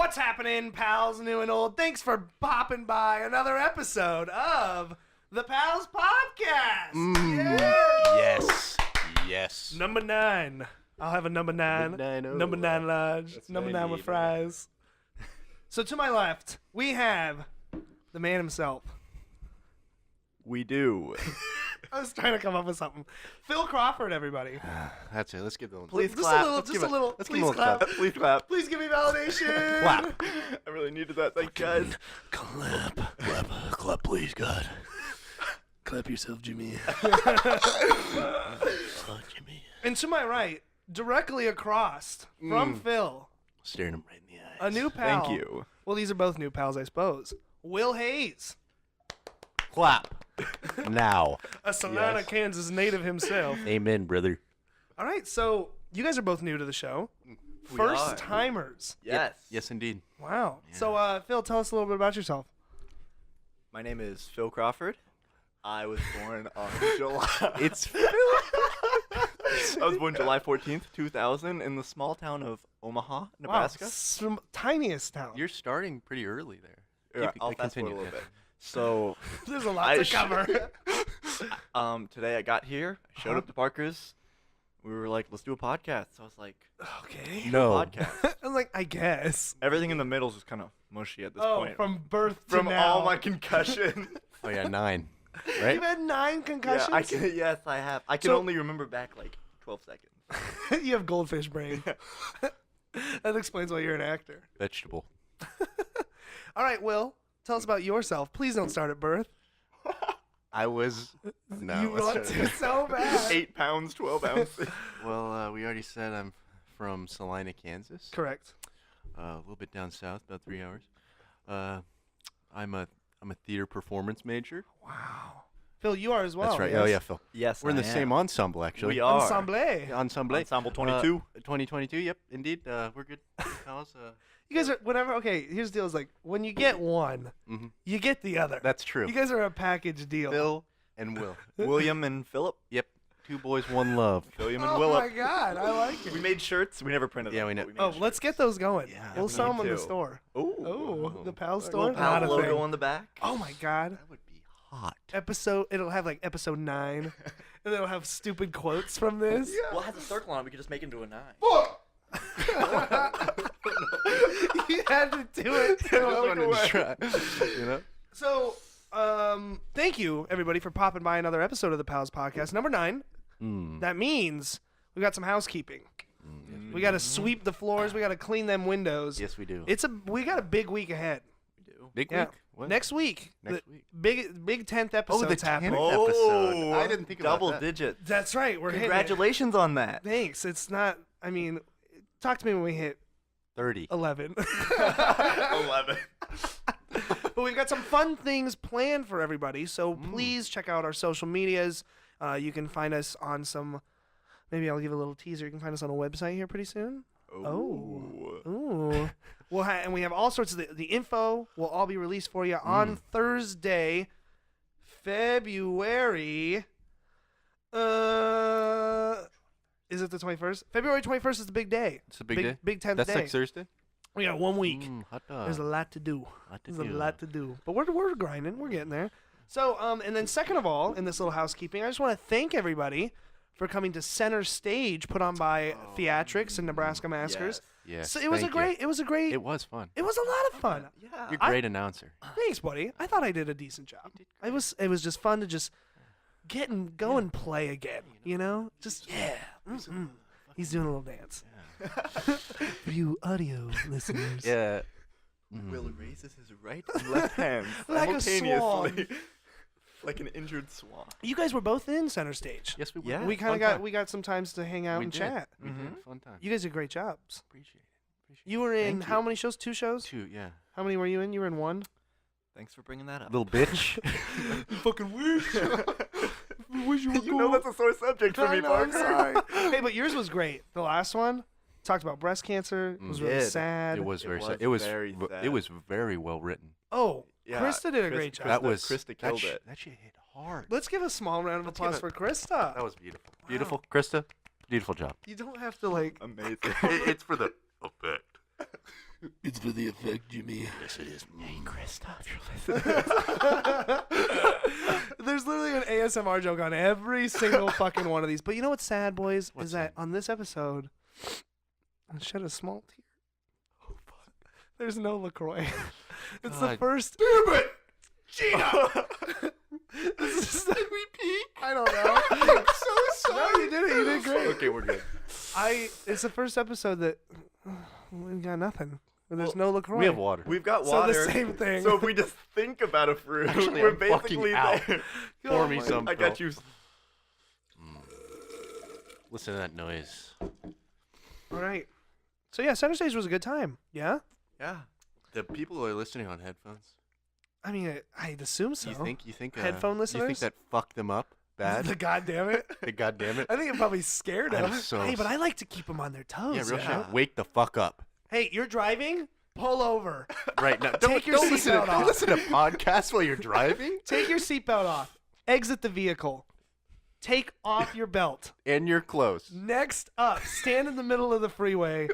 What's happening, pals, new and old? Thanks for popping by another episode of the PALS Podcast. Yes. Number 9. I'll have a number 9. Number 9 large. That's Number what I 9 with need, fries. So to my left, we have the man himself. We do. I was trying to come up with something. Phil Crawford, everybody. That's it. Let's give them. Please Just clap. a little. Just a little. let's give Please him a clap. Please clap. Please give me validation. Clap. I really needed that. Thank you, guys. Clap, please, God. Clap yourself, Jimmy. Jimmy. And to my right, directly across from Phil, Staring him right in the eyes. a new pal. Thank you. Well, these are both new pals, I suppose. Will Hayes, Clap. Now. a Salina, Yes. Kansas native himself. Amen, brother. All right, so you guys are both new to the show. We First are. timers. Yes. Yes, indeed. Wow. So, Phil, tell us a little bit about yourself. My name is Phil Crawford. I was born on July. It's I was born July 14th, 2000, in the small town of Omaha, Nebraska. Wow, tiniest town. You're starting pretty early there. Yeah, Keep- I'll fast forward continue, a little yeah. bit. So, There's a lot I to sh- cover. today I got here. I showed up to Parker's. We were like, let's do a podcast. So I was like, Okay. No. podcast. I'm like, I guess. Everything in the middle is just kind of mushy at this Oh, point. from birth to From now. all my concussion. Oh, yeah, 9. Right? You've had 9 concussions? Yeah, yes, I have. I can So- only remember back like 12 seconds. You have goldfish brain. That explains why you're an actor. Vegetable. All right, Will, tell us about yourself. Please don't start at birth. I was. No. You let's want try to so bad. 8 pounds, 12 ounces. Well, we already said I'm from Salina, Kansas. Correct. A little bit down south, about 3 hours. I'm a theater performance major. Wow. Phil, you are as well. That's right. Yes? Oh yeah, Phil. Yes, We're in the same ensemble, actually. We are. Ensemble. Ensemble. Ensemble 22. 2022. Yep, indeed. We're good pals. You guys are, whatever. Okay, here's the deal. Is like, when you get one, Mhm. you get the other. That's true. You guys are a package deal. Phil and Will. William and Philip. Yep. 2 boys, 1 love. William and Oh, Willip. my God. I like it. We made shirts. We never printed Yeah, them. we but know. made Oh, shirts. let's get those going. Yeah, We'll we sell them need in the to. store. Ooh. Oh, the PAL Little store? PAL Not a logo thing. on the back. Oh, my God. That would be hot. It'll have like episode 9, and it'll have stupid quotes from this. Well, it has a circle on it. We could just make it into a 9. You had to do it. You know? So, thank you everybody for popping by another episode of the PALS Podcast, number 9. That means we got some housekeeping. We got to sweep the floors. We got to clean them windows. Yes, we do. We got a big week ahead. We do. Big Yeah. week. What? Next week. Next the week. Big 10th Oh, episode's the 10th happening. episode. I didn't think about Double that. digits. That's right. We're hitting it. Congratulations on that. Thanks. It's not. I mean, talk to me when we hit 30. 11. 11. But we've got some fun things planned for everybody, so please check out our social medias. You can find us on some. Maybe I'll give a little teaser. You can find us on a website here pretty soon. Ooh. And we have all sorts of the info will all be released for you on Thursday, February. Is it the 21st? February 21st is the big day. It's a big day. Big 10th That's day. next Thursday. We got 1 week. Hot dog. There's a lot to do. Lot to There's a do. lot to do. But we're grinding. We're getting there. So, and then second of all, in this little housekeeping, I just want to thank everybody for coming to Center Stage, put on by Theatrics and Nebraska Maskers. Yes, So it was a great. It was a great. It was fun. It was a lot of fun. Yeah. You're a great announcer. Thanks, buddy. I thought I did a decent job. It was just fun to just get and go and play again. You know, just yeah. He's doing a little dance. For you audio listeners. Yeah. Will raises his right and left hand Like a simultaneously, like an injured swan. You guys were both in Center Stage. Yes, we were. Yeah. We kind Fun of got time. we got some times to hang out We and did. chat. We did. Fun time. You guys did great jobs. Appreciate it. You were in Thank how you. many shows? 2 shows? 2, yeah. How many were you in? You were in 1. Thanks for bringing that up. Little bitch. You fucking wish. Wish you were You know that's a sore subject for I me, know, I'm Parker. sorry. Hey, but yours was great. The last one talked about breast cancer. It was really did. sad. It was very was sad. It was very sad. It was very well written. Oh, Yeah, Krista did a Chris- great job. Krista- That was Krista killed it. That shit hit hard. Let's give a small round of Let's applause give for Krista. That was beautiful. Beautiful, Krista. Beautiful job. You don't have to like. Amazing. It's for the effect. It's for the effect, Jimmy. Yes, it is. Hey, Chris, stop. You're listening. There's literally an ASMR joke on every single fucking one of these. But you know what's sad, boys? What's is that sad? on this episode, I shed a small tear. Oh, fuck. There's no LaCroix. It's the God. first. Damn it! Gina! This is, Did we peak? I don't know. I'm so No, sorry. you did it. You did great. Okay, we're good. It's the first episode that we got nothing. There's no LaCroix. We have water. We've got So water. the same thing. So if we just think about a fruit, Actually, we're I'm fucking basically out. there. Pour me my- some. I got you. Listen to that noise. All right. So yeah, center stage was a good time. Yeah. Yeah. The people who are listening on headphones. I mean, I'd assume so. You think Headphone You think listeners? that fucked them up bad? The goddamn it. God damn it. I think it probably scared I'm them. so Hey, but I like to keep them on their toes. Yeah, real Yeah. shit. Wake the fuck up. Hey, you're driving? Pull over. Right now. Take your don't listen to seatbelt don't off. listen to podcasts while you're driving. Take your seatbelt off. Exit the vehicle. Take off your belt. And you're close. Next up, stand in the middle of the freeway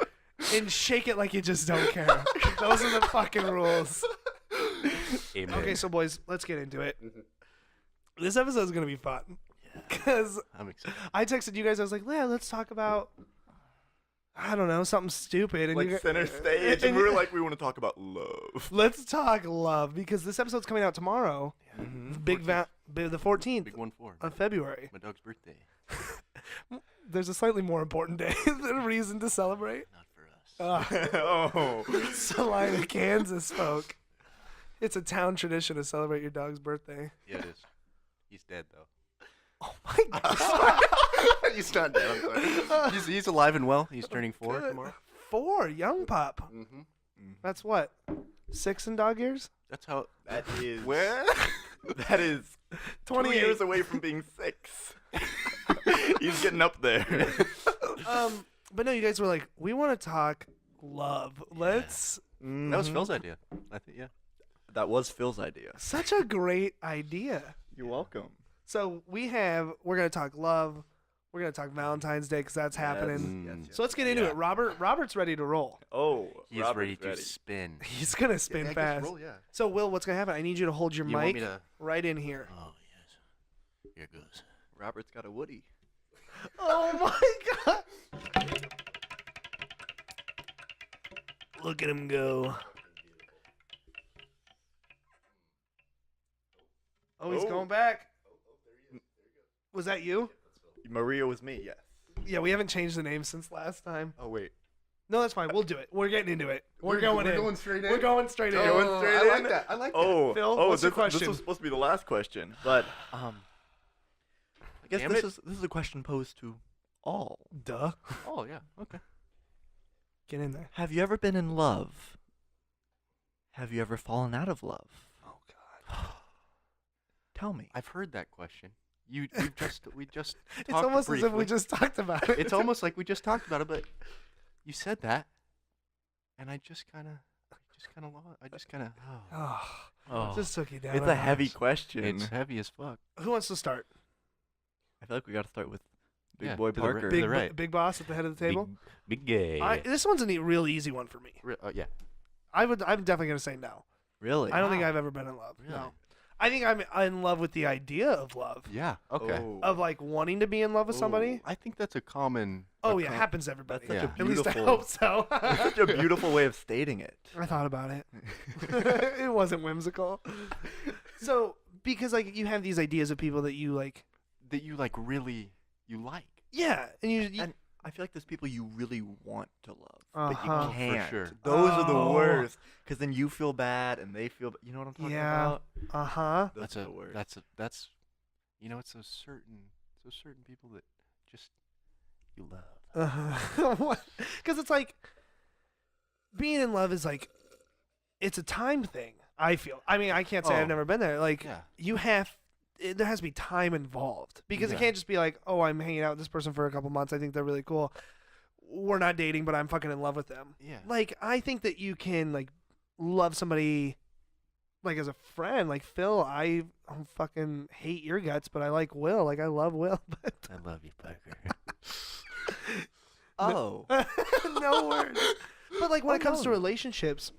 and shake it like you just don't care. Those are the fucking rules. Amen. Okay, so boys, let's get into it. This episode is gonna be fun because I'm excited. I texted you guys. I was like, "Yeah, let's talk about I don't know something stupid." And Like you center stage, and you- we were like, we want to talk about love. let's talk love because this episode's coming out tomorrow. Big the 14th Big 1-4. of February. My dog's birthday. There's a slightly more important day than a reason to celebrate. Not for us. Oh. Salina, Kansas, folk. It's a town tradition to celebrate your dog's birthday. Yeah, it is. He's dead though. Oh my god. He's not dead. I'm sorry. He's alive and well. He's turning 4 Good. tomorrow. 4, young pup. Mm-hmm. That's what? 6 in dog years? That's how. That is. Where? That is 2 28. years away from being 6. He's getting up there. But no, you guys were like, we want to talk love. Let's. That was Phil's idea. I think. Yeah. That was Phil's idea. Such a great idea. You're welcome. So we're gonna talk love. We're gonna talk Valentine's Day because that's happening. Mm. So let's get into Yeah. it. Robert's ready to roll. Oh, He's Robert's ready to spin. He's gonna spin Yeah, I guess fast. roll, yeah. So Will, what's gonna happen? I need you to hold your You want mic me to? right in here. Oh yes. Here goes. Robert's got a Woody. Oh my god! Look at him go. Oh, he's Oh. going back. Was that you? Maria was me, yes. Yeah, we haven't changed the name since last time. Oh wait. No, that's fine. We'll do it. We're getting into it. We're going in. straight We're going straight in. Going straight I like in? that. I like that. Oh, Phil, oh, what's your this question? was supposed to be the last question, but I guess Damn this it. is a question posed to all. Duh. Oh yeah. Okay. Get in there. Have you ever been in love? Have you ever fallen out of love? Oh god. Tell me. I've heard that question. We just. It's talked almost as if we briefly. just talked about it. It's almost like we just talked about it, but you said that, and I just kind of lost. I just kind of. Oh, Oh. just took you down. It's a a heavy notch. question. It's heavy as fuck. Who wants to start? I feel like we got to start with Big Yeah, Boy to the right. Parker. Big, the right. big boss at the head of the table. Big gay. This one's a real easy one for me. Yeah. I'm definitely gonna say no. Really? I don't think Wow. I've ever been in love. Really? No. I think I'm in love with the idea of love. Yeah. Okay. Oh. Of like wanting to be in love with somebody. I think that's a common. Oh yeah, it happens to everybody. That's such a At least I beautiful- hope so. That's such a beautiful way of stating it. I thought about it. It wasn't whimsical. So because like you have these ideas of people that you like. that you like really like. Yeah, and you And I feel like there's people you really want to love, Uh-huh. but you For can't. sure. Those are Oh. the worst. Because then you feel bad, and they feel. You know what I'm talking Yeah. about? uh-huh. Those are the worst. That's you know, it's those certain people that just you love. Because it's like being in love is like it's a time thing. I feel. I mean, I can't say Oh. I've never been there. Like Yeah. there has to be time involved because it Yeah. can't just be like, oh, I'm hanging out with this person for a couple months. I think they're really cool. We're not dating, but I'm fucking in love with them. Yeah. Like I think that you can like love somebody like as a friend. Like Phil, I fucking hate your guts, but I like Will. Like I love Will, but I love you, Parker. Oh. no words. But like when it comes to no. relationships,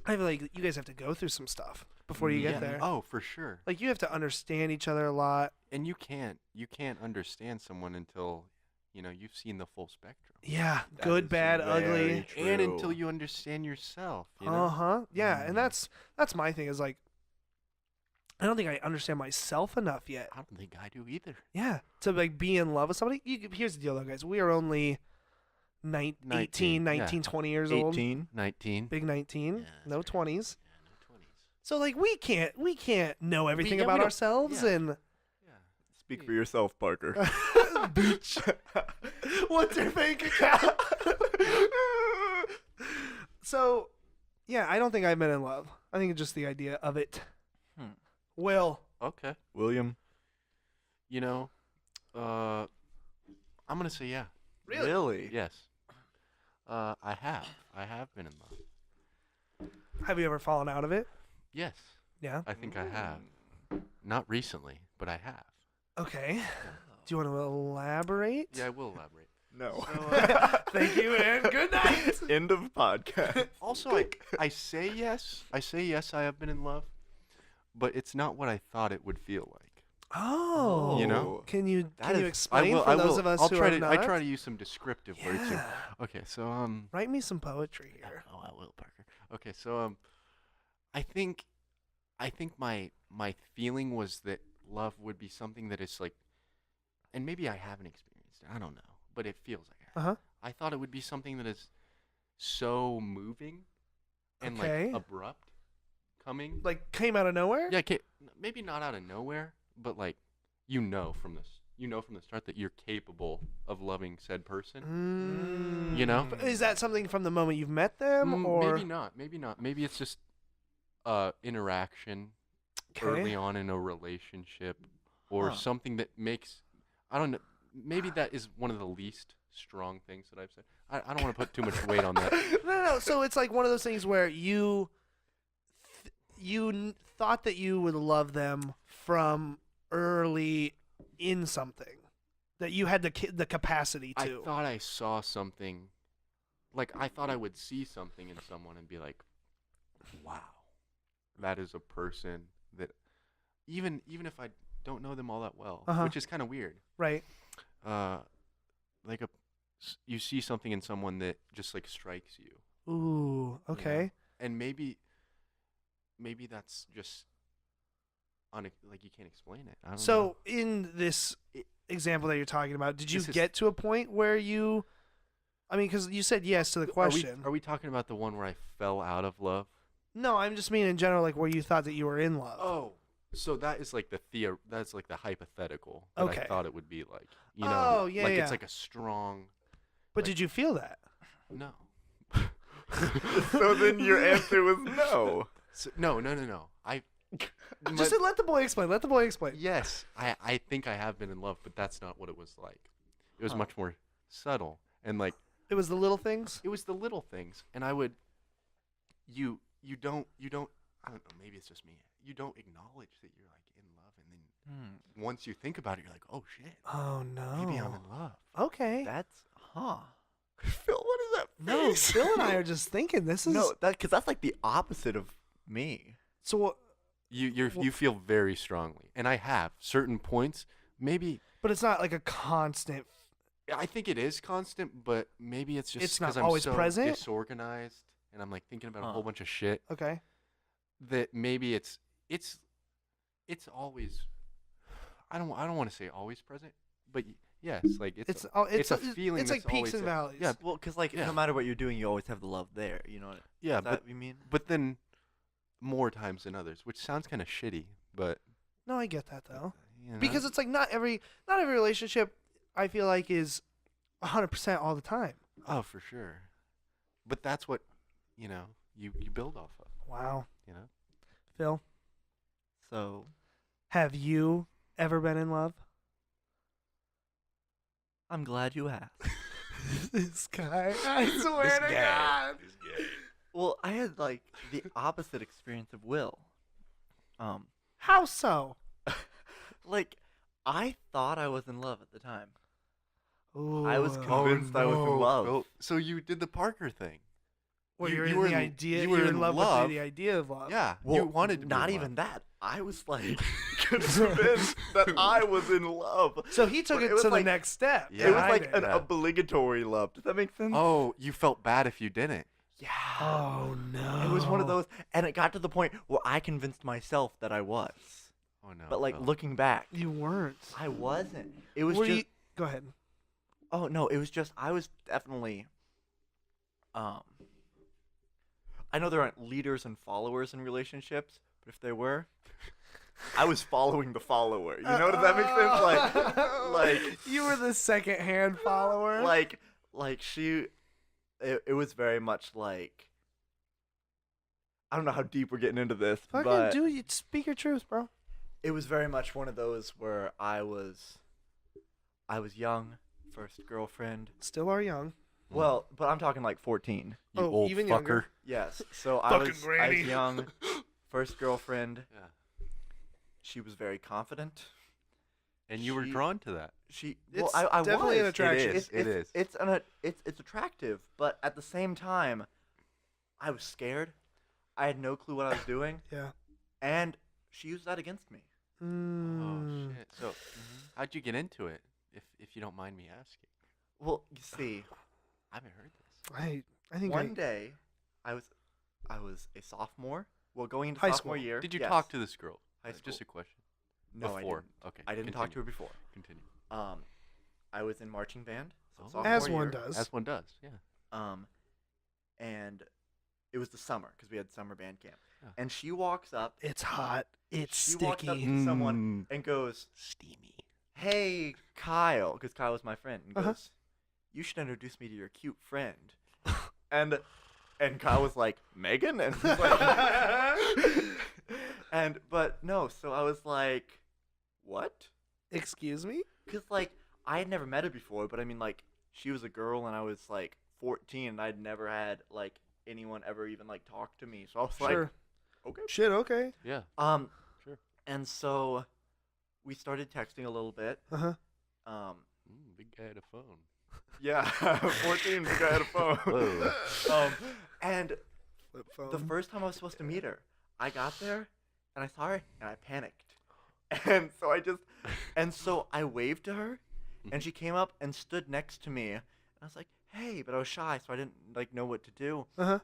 I feel like you guys have to go through some stuff before you get there. Oh, for sure. Like you have to understand each other a lot. And you can't understand someone until you've seen the full spectrum. Yeah, That good, is bad, ugly. very And until true. you understand yourself. You know? Uh-huh. Yeah, and that's my thing is like I don't think I understand myself enough yet. I don't think I do either. Yeah, to like be in love with somebody. Here's the deal though, guys. We are only 18, 19, yeah. 20 years old. 18. 19. Big 19, Yeah, no that's 20s. Yeah, no 20s. So like we can't know everything we about don't- ourselves yeah. and Yeah. Speak for yourself, Parker. Bitch. What's your bank account? So, yeah, I don't think I've been in love. I think it's just the idea of it. Will. Okay. William. I'm going to say yeah. Really? Yes. I have been in love. Have you ever fallen out of it? Yes. Yeah. I think I have. Not recently, but I have. Okay. Do you want to elaborate? Yeah, I will elaborate. No. Thank you and good night. End of podcast. Also, I say yes. I say yes, I have been in love, but it's not what I thought it would feel like. Oh. You know? Can you That is- explain for those of us I'll who try are to. not? I try to use some descriptive words here. Yeah. Okay, so Write me some poetry here. Oh, I will, Parker. Okay, so I think my feeling was that love would be something that is like, and maybe I haven't experienced it. I don't know, but it feels like I have. Uh-huh. I thought it would be something that is so moving and Okay. like abrupt coming. Like came out of nowhere? Yeah, maybe not out of nowhere, but like from the start that you're capable of loving said person. You know? Is that something from the moment you've met them or Maybe not. Maybe it's just interaction Okay. early on in a relationship or something that makes I don't know. Maybe that is one of the least strong things that I've said. I don't want to put too much weight on that. No. So it's like one of those things where you thought that you would love them from early in something, that you had the capacity I to. thought I saw something, like I thought I would see something in someone and be like, wow, that is a person that even if I don't know them all that well, Uh-huh. which is kind of weird. Right. Like you see something in someone that just like strikes you. Ooh. Okay. And maybe that's just like you can't explain it. I don't know. So in this example that you're talking about, did you This is- get to a point where you? I mean, because you said yes to the question. Are we talking about the one where I fell out of love? No, I'm just mean in general, like where you thought that you were in love. Oh, so that is like that's like the hypothetical that Okay. I thought it would be like. Oh, yeah, like yeah. it's like a strong. But did you feel that? No. So then your answer was no. No. I Just let the boy explain. Let the boy explain. yes, I think I have been in love, but that's not what it was like. It was Huh. much more subtle and like It was the little things. it was the little things, and I would. You don't. I don't know. Maybe it's just me. You don't acknowledge that you're like in love, and then once you think about it, you're like, oh shit, Oh no. maybe I'm in love. Okay. That's Phil, what is that? No, face? Phil and I are just thinking this is No, because that's like the opposite of me. So what? You feel very strongly, and I have certain points. Maybe But it's not like a constant. I think it is constant, but maybe it's just It's not because I'm always so present? disorganized, and I'm like thinking about a whole bunch of shit. Okay. That maybe it's always. I don't want to say always present, but yes, like it's a feeling. It's like that's peaks always and there. valleys. Yeah, Well, because like Yeah. no matter what you're doing, you always have the love there. You know what? yeah, Is that what you mean? but then more times than others, which sounds kind of shitty, but No, I get that though. you know, Because it's like not every relationship I feel like is 100% all the time. oh for sure, but that's what you build off of, Wow. you know. Phil, So have you ever been in love? I'm glad you asked. This guy. I swear to God. Well, I had like the opposite experience of Will. How so? Like I thought I was in love at the time. Ooh. I was convinced I was in love. So you did the Parker thing. Or You- you're you in were the in- idea. you were you're in in love love. with the idea of love. Yeah, Well, you wanted to be not in even love. that. I was like convinced that I was in love. So he took But it was to the like- next step. Yeah. It was behind like it. an Yeah. obligatory love. Does that make sense? Oh, you felt bad if you didn't. Yeah. Oh no. It was one of those, and it got to the point where I convinced myself that I was. Oh no. But like Phil. looking back, You weren't. I wasn't. It was Were just. you? Go ahead. Oh no, it was just I was definitely. I know there aren't leaders and followers in relationships, but if they were, I was following the follower. You know, does that make sense? Like you were the second-hand follower. like she. It was very much like. I don't know how deep we're getting into this, Fucking but dude, you speak your truth, bro. it was very much one of those where I was young, first girlfriend. Still are young. Well, but I'm talking like 14. You Oh, old even fucker. younger. Yes. So I Fucking was granny. young, first girlfriend. Yeah. She was very confident. And you were She- drawn to that. She It's well, I definitely was. an attraction. It is. It's attractive, but at the same time, I was scared. I had no clue what I was doing, Yeah. and she used that against me. Oh Mm. shit. So, how'd you get into it? If you don't mind me asking. Well, you see, I haven't heard this. I think one day, I was a sophomore. Well, going into High sophomore school. year. Did you yes. talk to this girl? High Just school. a question. No, I Before. didn't. Okay. I didn't talk to her continue. before. Continue. I was in marching band. So Oh. sophomore As one year. does. As one does. Yeah. And it was the summer because we had summer band camp. Yeah. And she walks up. It's hot. It's She walks up sticky. to someone and goes, Steamy. "Hey, Kyle," because Kyle was my friend. And Uh-huh. goes, "You should introduce me to your cute friend." and Kyle was like, "Megan?" And he's like, but no. So I was like, "What?" Excuse me? Because like I had never met her before, but I mean like she was a girl and I was like 14 and I'd never had like anyone ever even like talk to me. So I was Sure. like, okay. Shit, okay. Yeah. Sure. And so we started texting a little bit. Uh-huh. Big guy had a phone. Yeah, 14, the guy had a phone. Whoa. And Flip phone. the first time I was supposed to meet her, I got there and I saw her and I panicked. And so I waved to her and she came up and stood next to me. And I was like, "Hey," but I was shy, so I didn't like know what to do. Uh-huh.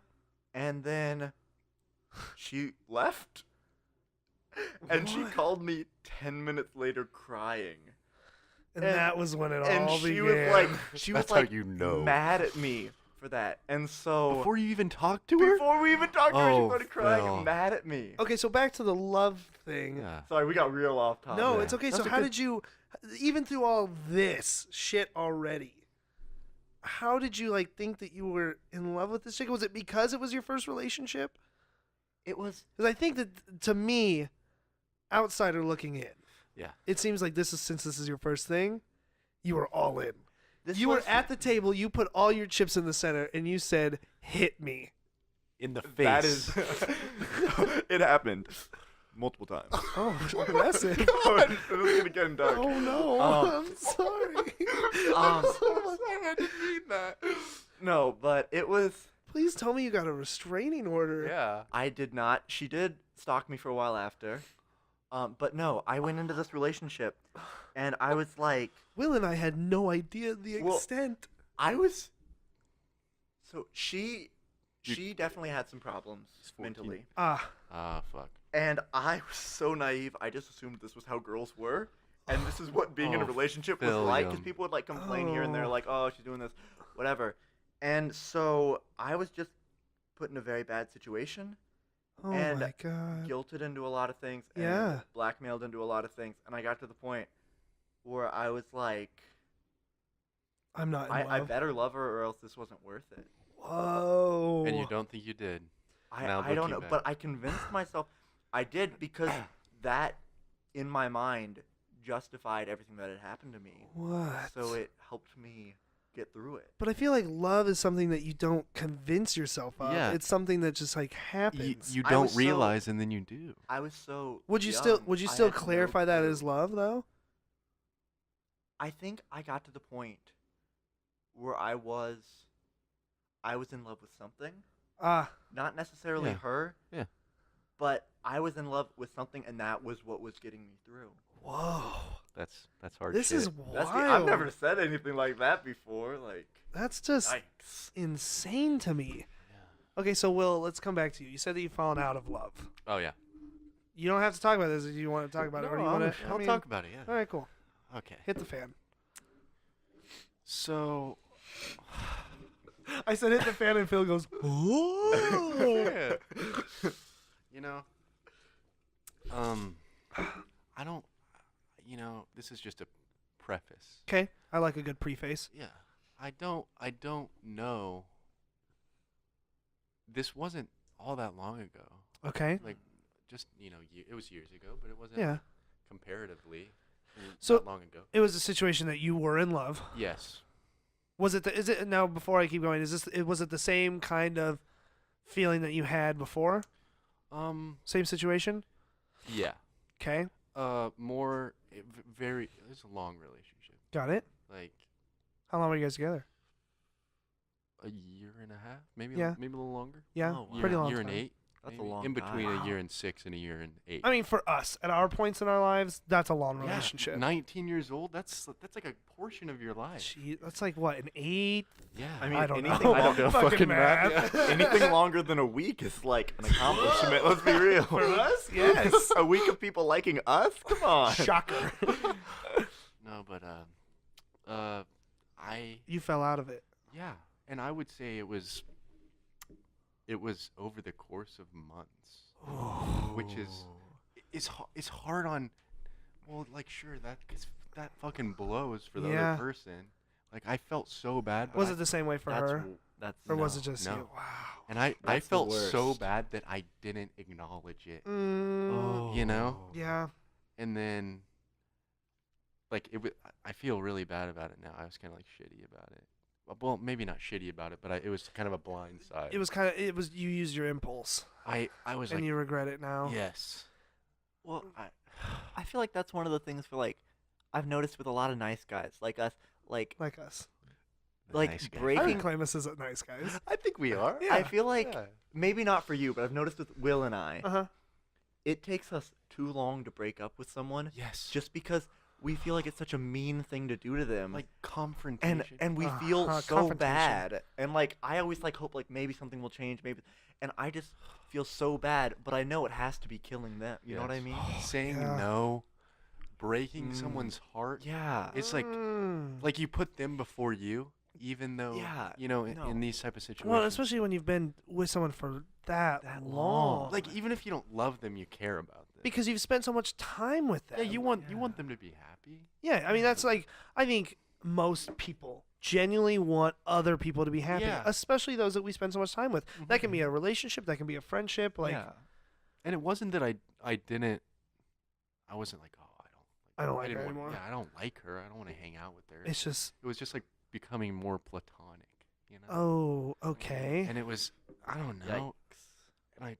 And then she left. And she What? called me 10 minutes later crying. And that was when it And all she began. was like, she was That's how like you know. mad at me for that. And so Before you even talked to her? before we even talked to her, she Oh, started crying Phil. and mad at me. Okay, so back to the love thing. Yeah. Sorry, we got real off topic. No, Yeah. it's okay. That's So a how good- did you, even through all this shit already, how did you like think that you were in love with this chick? Was it because it was your first relationship? It was Because I think that to me, outsider looking in, Yeah. it seems like since this is your first thing, you were all in. this You were was- at the table. You put all your chips in the center, and you said, "Hit me." In the face. that is it happened multiple times. Oh, aggressive. God, this is gonna get dark. Oh no, I'm sorry. I'm so sorry. I didn't mean that. No, but it was. Please tell me you got a restraining order. Yeah. I did not. She did stalk me for a while after. But no, I went into this relationship, and I was like, Will and I had no idea the Well, extent. I was. So she definitely had some problems She's 14. mentally, Ah, Ah, fuck. and I was so naive. I just assumed this was how girls were, and this is what being in a Oh, relationship was like. Because William. people would like complain here and there, Oh. like, "Oh, she's doing this, whatever." And so I was just put in a very bad situation, oh And my god. guilted into a lot of things, and Yeah. blackmailed into a lot of things, and I got to the point where I was like, I'm not in I love. better love her or else this wasn't worth it. Whoa. And you don't think you did. Now I don't looking know, back. but I convinced myself I did because that, in my mind, justified everything that had happened to me. What? So it helped me get through it. But I feel like love is something that you don't convince yourself of. Yeah. It's something that just like You, happens. you I don't was so- realize and then you do. I was so. would you young, still I had no clarify that clue. as love though? I think I got to the point where I was in love with something, Not necessarily Yeah. her. Yeah. But I was in love with something, and that was what was getting me through. Whoa. That's hard This shit. is That's wild. I've never said anything like that before. Like, That's just yikes. insane to me. Okay, so Will, let's come back to you. You said that you've fallen out of love. Oh yeah. You don't have to talk about this if you want to talk about it. Or you want to? I'll talk about it. Yeah. All right, cool. Okay. Hit the fan. So. I said hit the fan, and Phil goes, "Ooh." You know. I don't. This is just a preface. Okay, I like a good preface. Yeah. I don't know. This wasn't all that long ago. Okay. Like, just it was years ago, but it wasn't Yeah. comparatively So- that long ago. It was a situation that you were in love. Yes. Was it? Is it now? Before I keep going, was it the same kind of feeling that you had before? Same situation. Yeah. Okay, More very. It was a long relationship. got it. Like How long were you guys together? a year and a half, maybe. Yeah. Maybe a little longer. Yeah, Oh, wow. pretty long. Year and time. 8. That's a maybe. long In between time. a year and 6 and a year and 8. I mean, for us, at our points in our lives, that's a long Yeah, relationship. 19 years old. That's like a portion of your life. Gee, that's like what, an 8? Yeah. I mean, I don't anything know. I don't know fucking math. Yeah. Anything longer than a week is like an accomplishment. Let's be real. For us, yes. A week of people liking us? Come on. Shocker. No, but You fell out of it. yeah, and I would say it was over the course of months, which is hard on. Well, like sure that fucking blows for the Yeah. other person. Like I felt so bad. But Was it the same way for her? That's Or was no, it just no. you? Wow. And I That's the felt so worst. bad that I didn't acknowledge it. Mm, You know? Yeah. And then, like I feel really bad about it now. I was kind of like shitty about it. Well, maybe not shitty about it, but it was kind of a blind side. It was you used your impulse I was and like, you regret it now. yes. Well, I feel like that's one of the things for like I've noticed with a lot of nice guys like us, like Like us. The like nice guy. I breaking. would claim us as nice guys. I think we are. Yeah. I feel like Yeah. maybe not for you, but I've noticed with Will and I, Uh-huh. it takes us too long to break up with someone Yes. just because we feel like it's such a mean thing to do to them. like confrontation. and we feel so confrontation. bad, and like I always like hope like maybe something will change, maybe, and I just feel so bad, but I know it has to be killing them. You know what I Yes. mean? Saying Yeah. no, breaking someone's heart. Yeah. It's like you put them before you, even though Yeah, in no. these type of situations. Well, especially when you've been with someone for that long. like even if you don't love them, you care about them. because you've spent so much time with them. yeah, you want them to be happy. Yeah, I mean that's like I think most people genuinely want other people to be happy, Yeah. especially those that we spend so much time with. That can be a relationship, that can be a friendship. Like yeah. And it wasn't that I wasn't like, oh, I don't like didn't her want- anymore. Yeah, I don't like her. I don't want to hang out with her. It's just It was just like becoming more platonic, you know. oh okay. And it was I don't know. And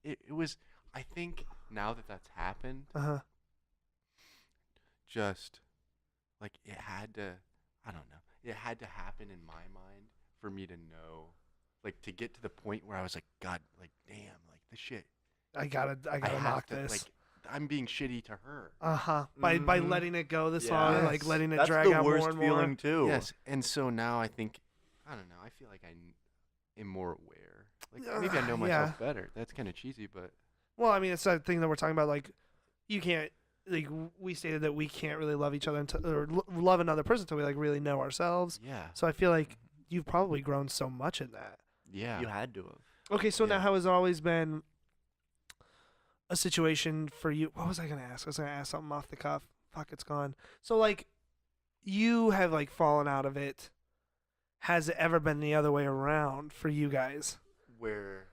it was I think now that that's happened, Uh huh. just like it had to I don't know. It had to happen in my mind for me to know, like to get to the point where I was like, God, like damn, like this shit. I gotta I have knock to, this. like I'm being shitty to her. By letting it go this long, like Yes. letting it That's drag the out worst more and more. feeling too. Yes, and so now I think I don't know. I feel like I am more aware. Like maybe I know myself better. That's kind of cheesy, but Well, I mean, it's that thing that we're talking about. Like, you can't. Like, we stated that we can't really love each other until, or love another person until we like really know ourselves. yeah, So I feel like you've probably grown so much in that. yeah. You had to have. Okay, so now Yeah. how has it always been a situation for you? What was I gonna ask? I was gonna ask something off the cuff. Fuck, it's gone. So like, you have like fallen out of it. Has it ever been the other way around for you guys? Where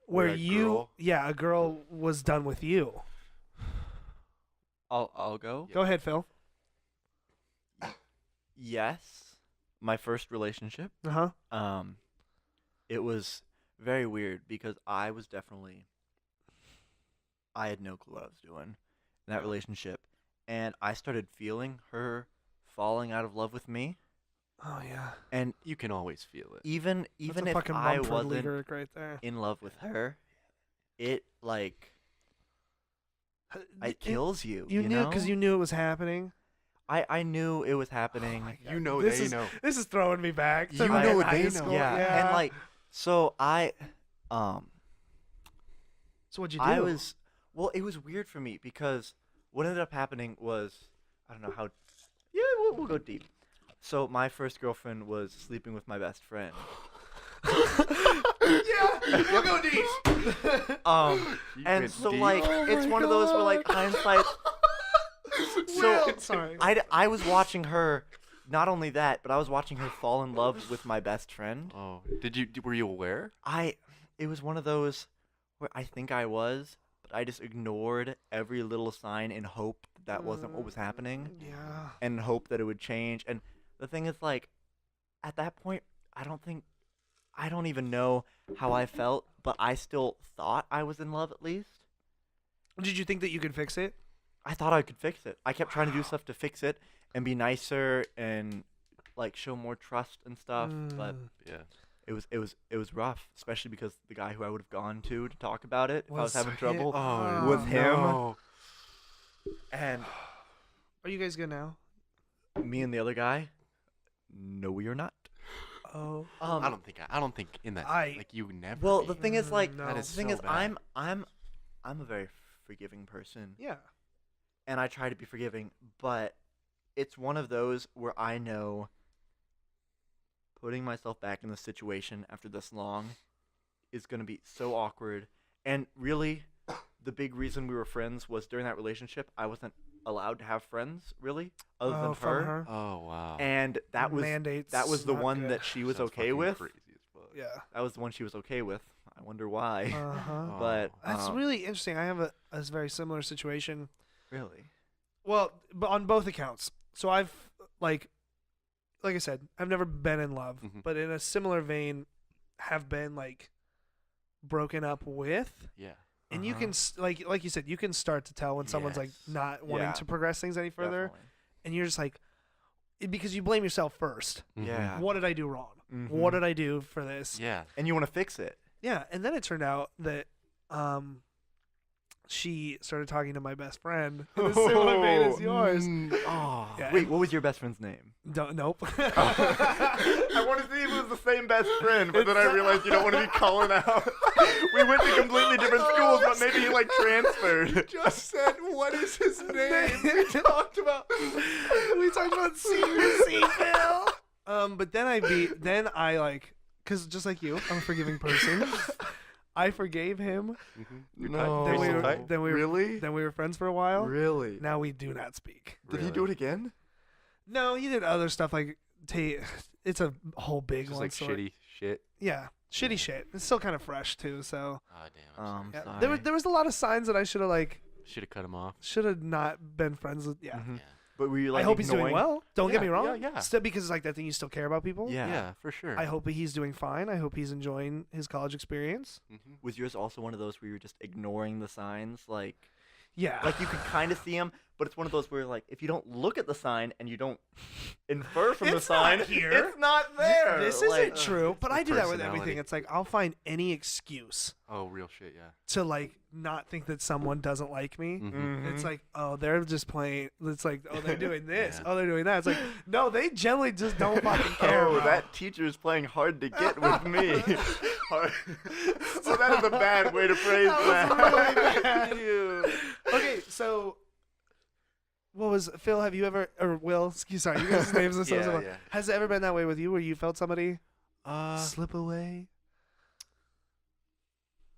Where a you, girl- yeah, a girl was done with you. I'll go. Yeah. Go ahead, Phil. Yes, my first relationship. Uh huh. It was very weird because I had no clue what I was doing in that relationship, and I started feeling her falling out of love with me, Oh yeah. And You can always feel it. even That's a if fucking I Mumford wasn't lyric right there. in love with her, it like It kills you. You knew know? because you knew it was happening. I knew it was Oh happening. my God. You know this they is, know. This is throwing me back. To You my know high they know. school. yeah. And like so So what'd you do? I was well, it was weird for me because what ended up happening was I don't know how. Yeah, we'll go deep. So my first girlfriend was sleeping with my best friend. Yeah, we'll go deep. You And went so deep. like Oh it's my one of those where like God. hindsight. Will, sorry. I was watching her. Not only that, but I was watching her fall in love with my best friend. Oh, were you aware? It was one of those where I think I was, but I just ignored every little sign in hope that wasn't what was happening, Yeah. and hope that it would change. And the thing is, like, at that point, I don't even know how I felt, but I still thought I was in love at least. Did you think that you could fix it? I thought I could fix it. I kept trying to do stuff to fix it and be nicer and like show more trust and stuff, but Yeah. it was rough, especially because the guy who I would have gone to talk about it if I was Was having him. trouble Oh, was him. no. And Are you guys good now? me and the other guy, no, we are not. Oh. I don't think in that I- like you would never. Well, be. the thing is, like, No. That the is thing so is, bad. I'm a very forgiving person, Yeah. and I try to be forgiving, but it's one of those where I know putting myself back in the situation after this long is going to be so awkward. And really, the big reason we were friends was during that relationship, I wasn't allowed to have friends, really, other than from her. Oh wow. And that was Mandates. the not one good. that she was Sounds okay fucking with. Crazy as fuck. Yeah. That was the one she was okay with. I wonder why. Uh-huh. But That's really interesting. I have a very similar situation. really. Well, but on both accounts. So I've like I said, I've never been in love, Mhm. but in a similar vein, have been like broken up with. Yeah. And you can like you said, you can start to tell when someone's like Yes. not wanting Yeah. to progress things any further, Definitely. and you're just like, because you blame yourself first. Mhm. Yeah. What did I do wrong? Mhm. What did I do for this? Yeah. And you want to fix it. Yeah, and then it turned out that she started talking to my best friend in a similar vein as yours. Oh. Yeah, Wait, and- what was your best friend's name? Don't nope. I want to see if it was the same best friend, but then I realized you don't want to be calling out. We went to completely different schools, but maybe he like transferred. Just said, what is his we talked about secrecy, Phil. But then I like, cause just like you, I'm a forgiving person. I forgave him. No. Then we Still were, tight? then we were, Really? then we were friends for a while. Really? Now we do not speak. Did he do it again? No, he did other stuff like it's a whole big Just long like story. shitty shit. Yeah, shitty shit. It's still kind of fresh too. So Oh damn. I'm yeah, sorry. there was a lot of signs that I should have Should have cut him off. not been friends with. Yeah. Mhm. Yeah. But were you like I hope he's doing ignoring- well. Don't get me Yeah, wrong. yeah. Still, because it's like that thing you still care about people. Yeah. Yeah, for sure. I hope he's doing fine. I hope he's enjoying his college experience. Mhm. Was yours also one of those where you were just ignoring the signs? Like Yeah. you could kind of see them, but it's one of those where like if you don't look at the sign and you don't infer from the It's not sign, here. it's not there. This Like, isn't true, but the I do that with personality. everything. It's like I'll find any excuse Oh, real shit. Yeah. to like not think that someone doesn't like me. Mhm. It's like, oh, they're just playing. It's like, oh, they're doing this. Yeah. Oh, they're doing that. It's like, no, they generally just don't fucking care. Oh, bro. that teacher is playing hard to get with me. Hard- so that is a bad way to phrase That that. was really bad. Ew. Okay, so what was Phil? Have you ever or Will? Excuse, sorry, you guys' names are so Yeah, similar. yeah. Has it ever been that way with you, where you felt somebody Slip away?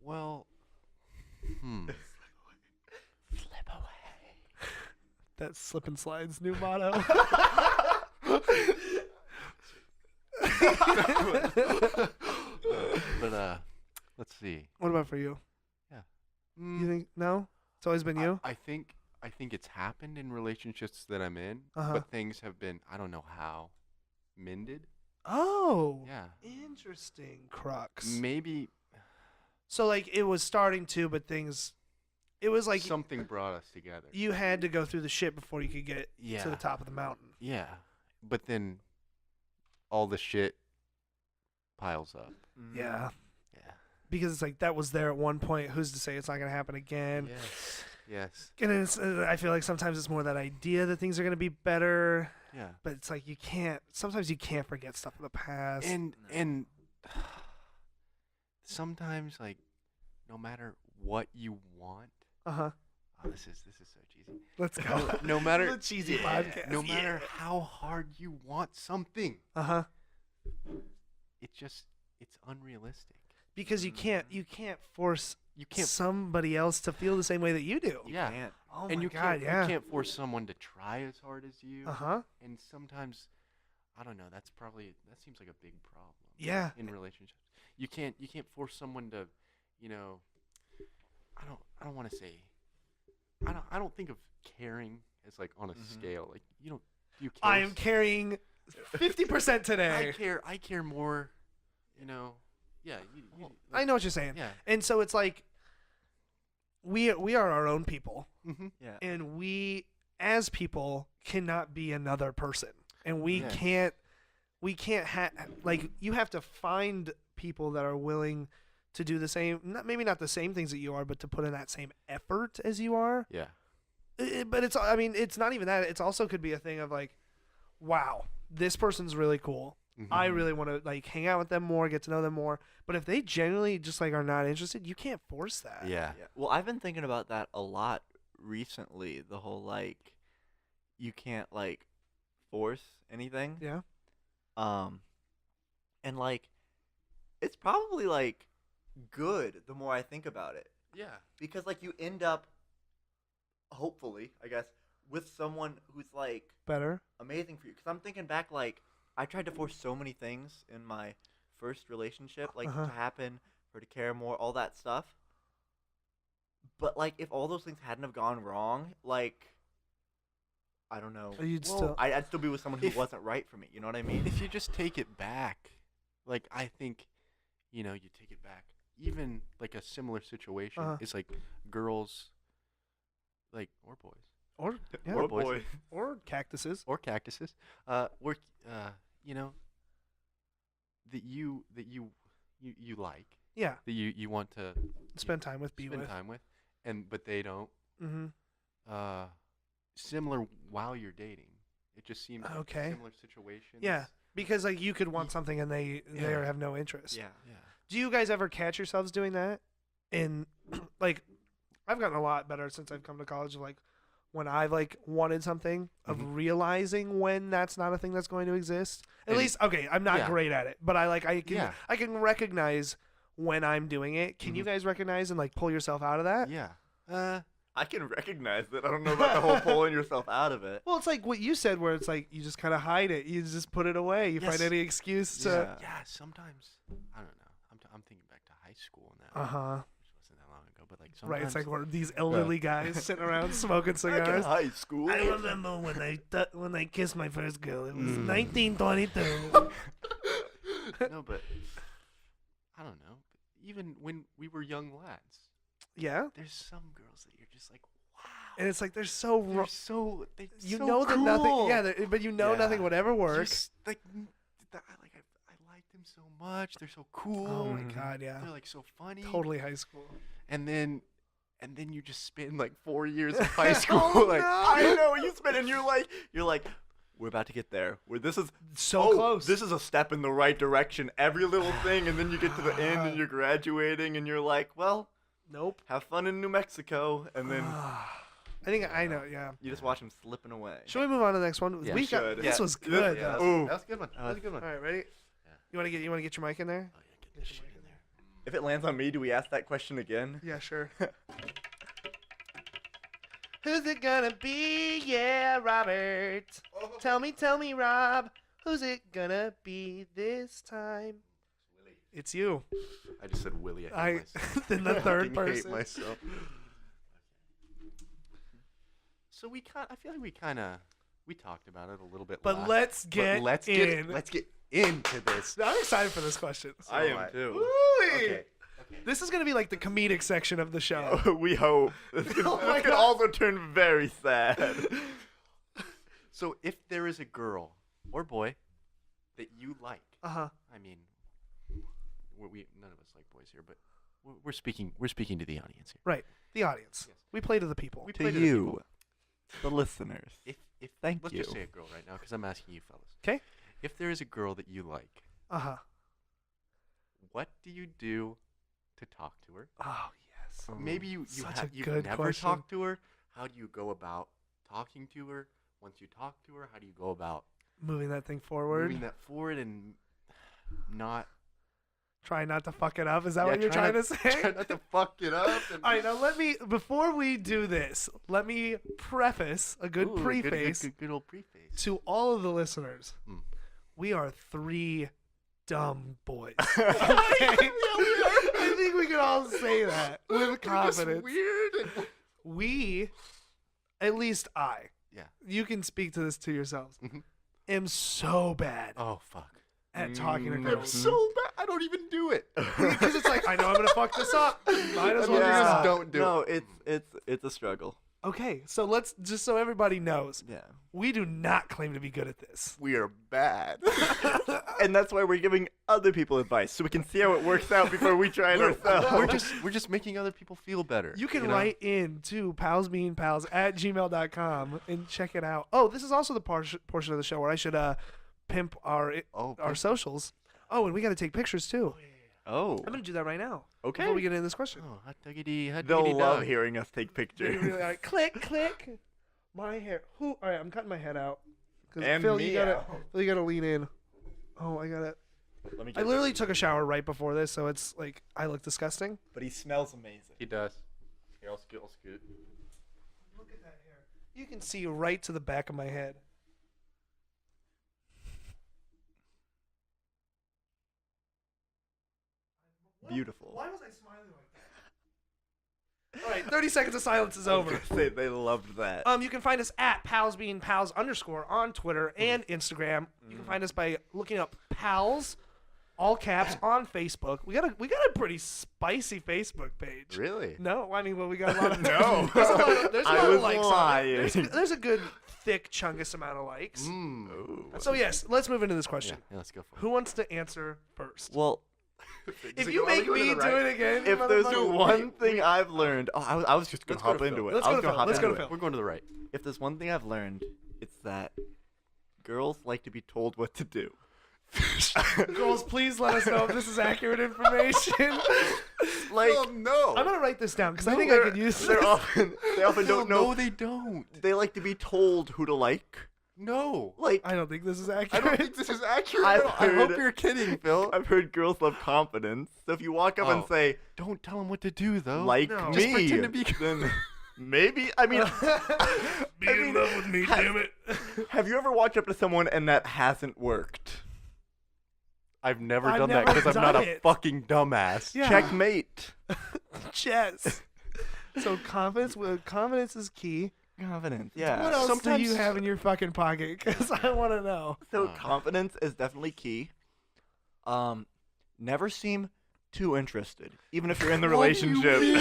Well. Slip away. That's Slip and Slide's new motto. But let's see. What about for you? You think no? It's always been you. I think it's happened in relationships that I'm in, Uh-huh. but things have been I don't know how mended. Oh, Yeah. interesting, Crux. Maybe So like it was starting to, but things. It was like something brought us together. you had to go through the shit before you could get Yeah. to the top of the mountain. Yeah. But then all the shit piles up. Yeah. Yeah. Because it's like that was there at one point. Who's to say it's not gonna happen again? Yes. Yes. And it's, I feel like sometimes it's more that idea that things are gonna be better, Yeah. but it's like you can't. Sometimes you can't forget stuff in the past. And sometimes, like, no matter what you want, Uh-huh. oh, this is so cheesy. Let's go. No matter The cheesy podcast. no matter how hard you want something, Uh-huh. it's unrealistic. Because you can't force You can't. somebody else to feel the same way that you do. Yeah. Can't. Oh And my you god, can't. yeah. You can't force someone to try as hard as you. Uh-huh. And sometimes, I don't know. That seems like a big problem. Yeah. In relationships, you can't force someone to, you know. I don't want to say. I don't think of caring as like on a scale. Like you don't. You care. I am carrying 50% today. I care more. You know. Yeah. I know what you're saying. Yeah. And so it's like we are our own people, Mm-hmm. Yeah. and we as people cannot be another person, and we Yeah. can't like you have to find people that are willing to do the same, maybe not the same things that you are, but to put in that same effort as you are. Yeah. But it's not even that. It's also could be a thing of like, wow, this person's really cool. Mm-hmm. I really want to like hang out with them more, get to know them more. But if they genuinely just like are not interested, you can't force that. Yeah. Yeah. Well, I've been thinking about that a lot recently. The whole like, you can't like force anything. Yeah. And like, it's probably like good the more I think about it, Yeah. because like you end up, hopefully, I guess, with someone who's like Better. amazing for you. Because I'm thinking back, like I tried to force so many things in my first relationship, like Uh-huh. to happen, for her to care more, all that stuff. But like, if all those things hadn't have gone wrong, like, I don't know, You'd still. I'd still be with someone who If- wasn't right for me. You know what I mean? If you just take it back, like I think, you take it back. Even like a similar situation Uh-huh. is like girls, like or boys Or yeah. or boys Or cactuses. or cactuses, or that you like, Yeah. that you want to Spend time with, be spend with. time with, but they don't. Mm-hmm. Similar while you're dating, it just seems like Okay. similar situations. Yeah. Because like you could want something and they Yeah. have no interest. Yeah. Yeah. Do you guys ever catch yourselves doing that? And like, I've gotten a lot better since I've come to college. Of like, when I've like wanted something, of Mhm. realizing when that's not a thing that's going to exist. At And- least, okay, I'm not yeah. great at it, but I can Yeah. I can recognize when I'm doing it. Can you Mhm. guys recognize and like pull yourself out of that? Yeah. I can recognize it. I don't know about the whole pulling yourself out of it. Well, it's like what you said, where it's like you just kind of hide it. You just put it away. You find Yes. any excuse to. Yeah. Yeah. Sometimes I don't know. I'm thinking back to high school now. Uh huh. Which wasn't that long ago, but like sometimes. Right. It's like we're these elderly guys sitting around smoking Back in cigars. high school. I remember when I kissed my first girl. It was Mm. 1922. No, but I don't know. Even when we were young lads, Yeah, there's some girls that you're just like, wow. and it's like they're so They're so they you so know that nothing. cool. Yeah, but you know Yeah. nothing would ever work. Just, like I like them so much. They're so cool. Oh my Mhm. god, yeah, They're like so funny. totally high school. And then you just spend like 4 years of high school. Oh, like no. I know you spit, and you're like, we're about to get there. Where this is So close. This is a step in the right direction. Every little thing, and then you get to the end, and you're graduating, and you're like, well, Nope. have fun in New Mexico, and then I think I know. Yeah. you just watch them slipping away. Should we move on to the next one? Yeah, we we got should. this Yeah. was good. Yeah. though. Ooh. that was a good one. That was a good one. All right, ready? Yeah. You want to get your mic in there? Oh yeah, get this shit in there. If it lands on me, do we ask that question again? Yeah, sure. Who's it gonna be? Yeah, Robert. Tell me, Rob. Who's it gonna be this time? It's you. I just said Willie. I hate myself. Then the third I fucking person. hate myself. So I feel like we talked about it a little bit. But last, let's but get let's in. let's get into this. I'm excited for this question. I am Alright. too. Woo-wee. Okay. This is gonna be like the comedic section of the show. We hope. This could, Oh my this could God. also turn very sad. So if there is a girl or boy that you like. Uh-huh. I mean, we none of us like boys here, but we're speaking to the audience here. Right. The audience. Yes. We play to the people. We To play to the you, people. the listeners. If Thank let's you. just say a girl right now, because I'm asking you fellas. 'Kay. If there is a girl that you like, Uh-huh. what do you do to talk to her? Oh, yes. Maybe you've Such a you've good never question. talked to her. How do you go about talking to her? Once you talk to her, how do you go about Moving that thing forward. moving that forward and not Try not to fuck it up. Is that what you're try trying not- to say? Try not to fuck it up. And All right, now before we do this, let me preface a good Ooh, preface good old preface. to all of the listeners. Mm. We are 3 dumb boys. Okay? I think we can all say that with confidence. Weird. We, at least I, Yeah. you can speak to this to yourselves, Mhm. am so bad Oh fuck. at talking to Mm. girls. I'm so bad. I don't even do it. Because it's like, I know I'm going to fuck this up. Might as well Yeah. just Just don't do no, it. it's a struggle. Okay, so let's, just so everybody knows, Yeah. we do not claim to be good at this. We are bad. And that's why we're giving other people advice, so we can see how it works out before we try it ourselves. we're just making other people feel better. You can know? write in to palsbeingpals@gmail.com and check it out. Oh, this is also the portion of the show where I should pimp our Oh, socials. Oh, and we got to take pictures too. Oh, I'm gonna do that right now. okay. Before we get into this question. Oh, hot diggity, hot They'll diggity love dog. hearing us take Really, pictures. really, all right, click. My hair. All right, I'm cutting my head out. 'Cause And Phil, me you gotta, out. Phil, you gotta lean in. Oh, I gotta. Let me I literally took a shower right before this, so it's like I look disgusting. But he smells amazing. He does. Here, I'll scoot. Look at that hair. You can see right to the back of my head. Beautiful. Why was I smiling like that? All right, 30 seconds of silence is over. Say they loved that. You can find us at palsbeingpals_ on Twitter and Instagram. You can find us by looking up pals, all caps, on Facebook. We got a pretty spicy Facebook page. Really? No, I mean, well, we got a lot of No. There's a lot of, there's a I lot of was likes lying. on it. There's a good thick chungus amount of likes. Ooh. So yes, let's move into this Yeah, question. let's go for it. Who wants to answer first? Well, If you make me do it again, if there's motherfucker- one thing I've learned, I was just gonna Let's go hop to into Phil. it. Let's I go was to gonna Phil. hop Let's go into to it. Phil. We're going to the right. If there's one thing I've learned, it's that girls like to be told what to do. Girls, please let us know if this is accurate information. Like, no. I'm gonna write this down because I no, think I they're- could use they this. often don't know. No, they don't. They like to be told who to like. No. Like, I don't think this is I accurate. don't think this is accurate. I've I hope heard- you're kidding, Phil. I've heard girls love confidence. So if you walk up and Oh. say, Don't tell him what to do, though. like No. me, Just pretend to be- then maybe. I mean, Be I in mean, love with me, ha- damn it. have you ever walked up to someone and that hasn't worked? I've never I've done that never because I'm not done a it. fucking dumbass. Yeah. Checkmate. Chess. So confidence is key. Confidence. Yeah. What else do sometimes- you have in your fucking pocket? Because I want to know. So Oh. confidence is definitely key. Never seem too interested, even if you're in the What do you relationship. mean?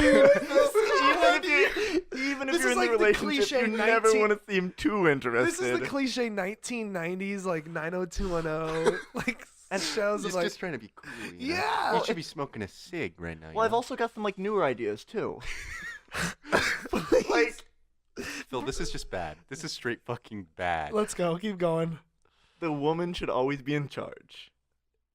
even if This you're is in like the the relationship, cliche you never 19 want to seem too interested. This is the cliche 1990s, like 90210, like shows of He's like. just trying to be cool. You know? Yeah. You should be smoking a cig right now. Well, I've also got some like newer ideas too. Like Phil, this is just bad. This is straight fucking bad. Let's go. Keep going. the woman should always be in charge.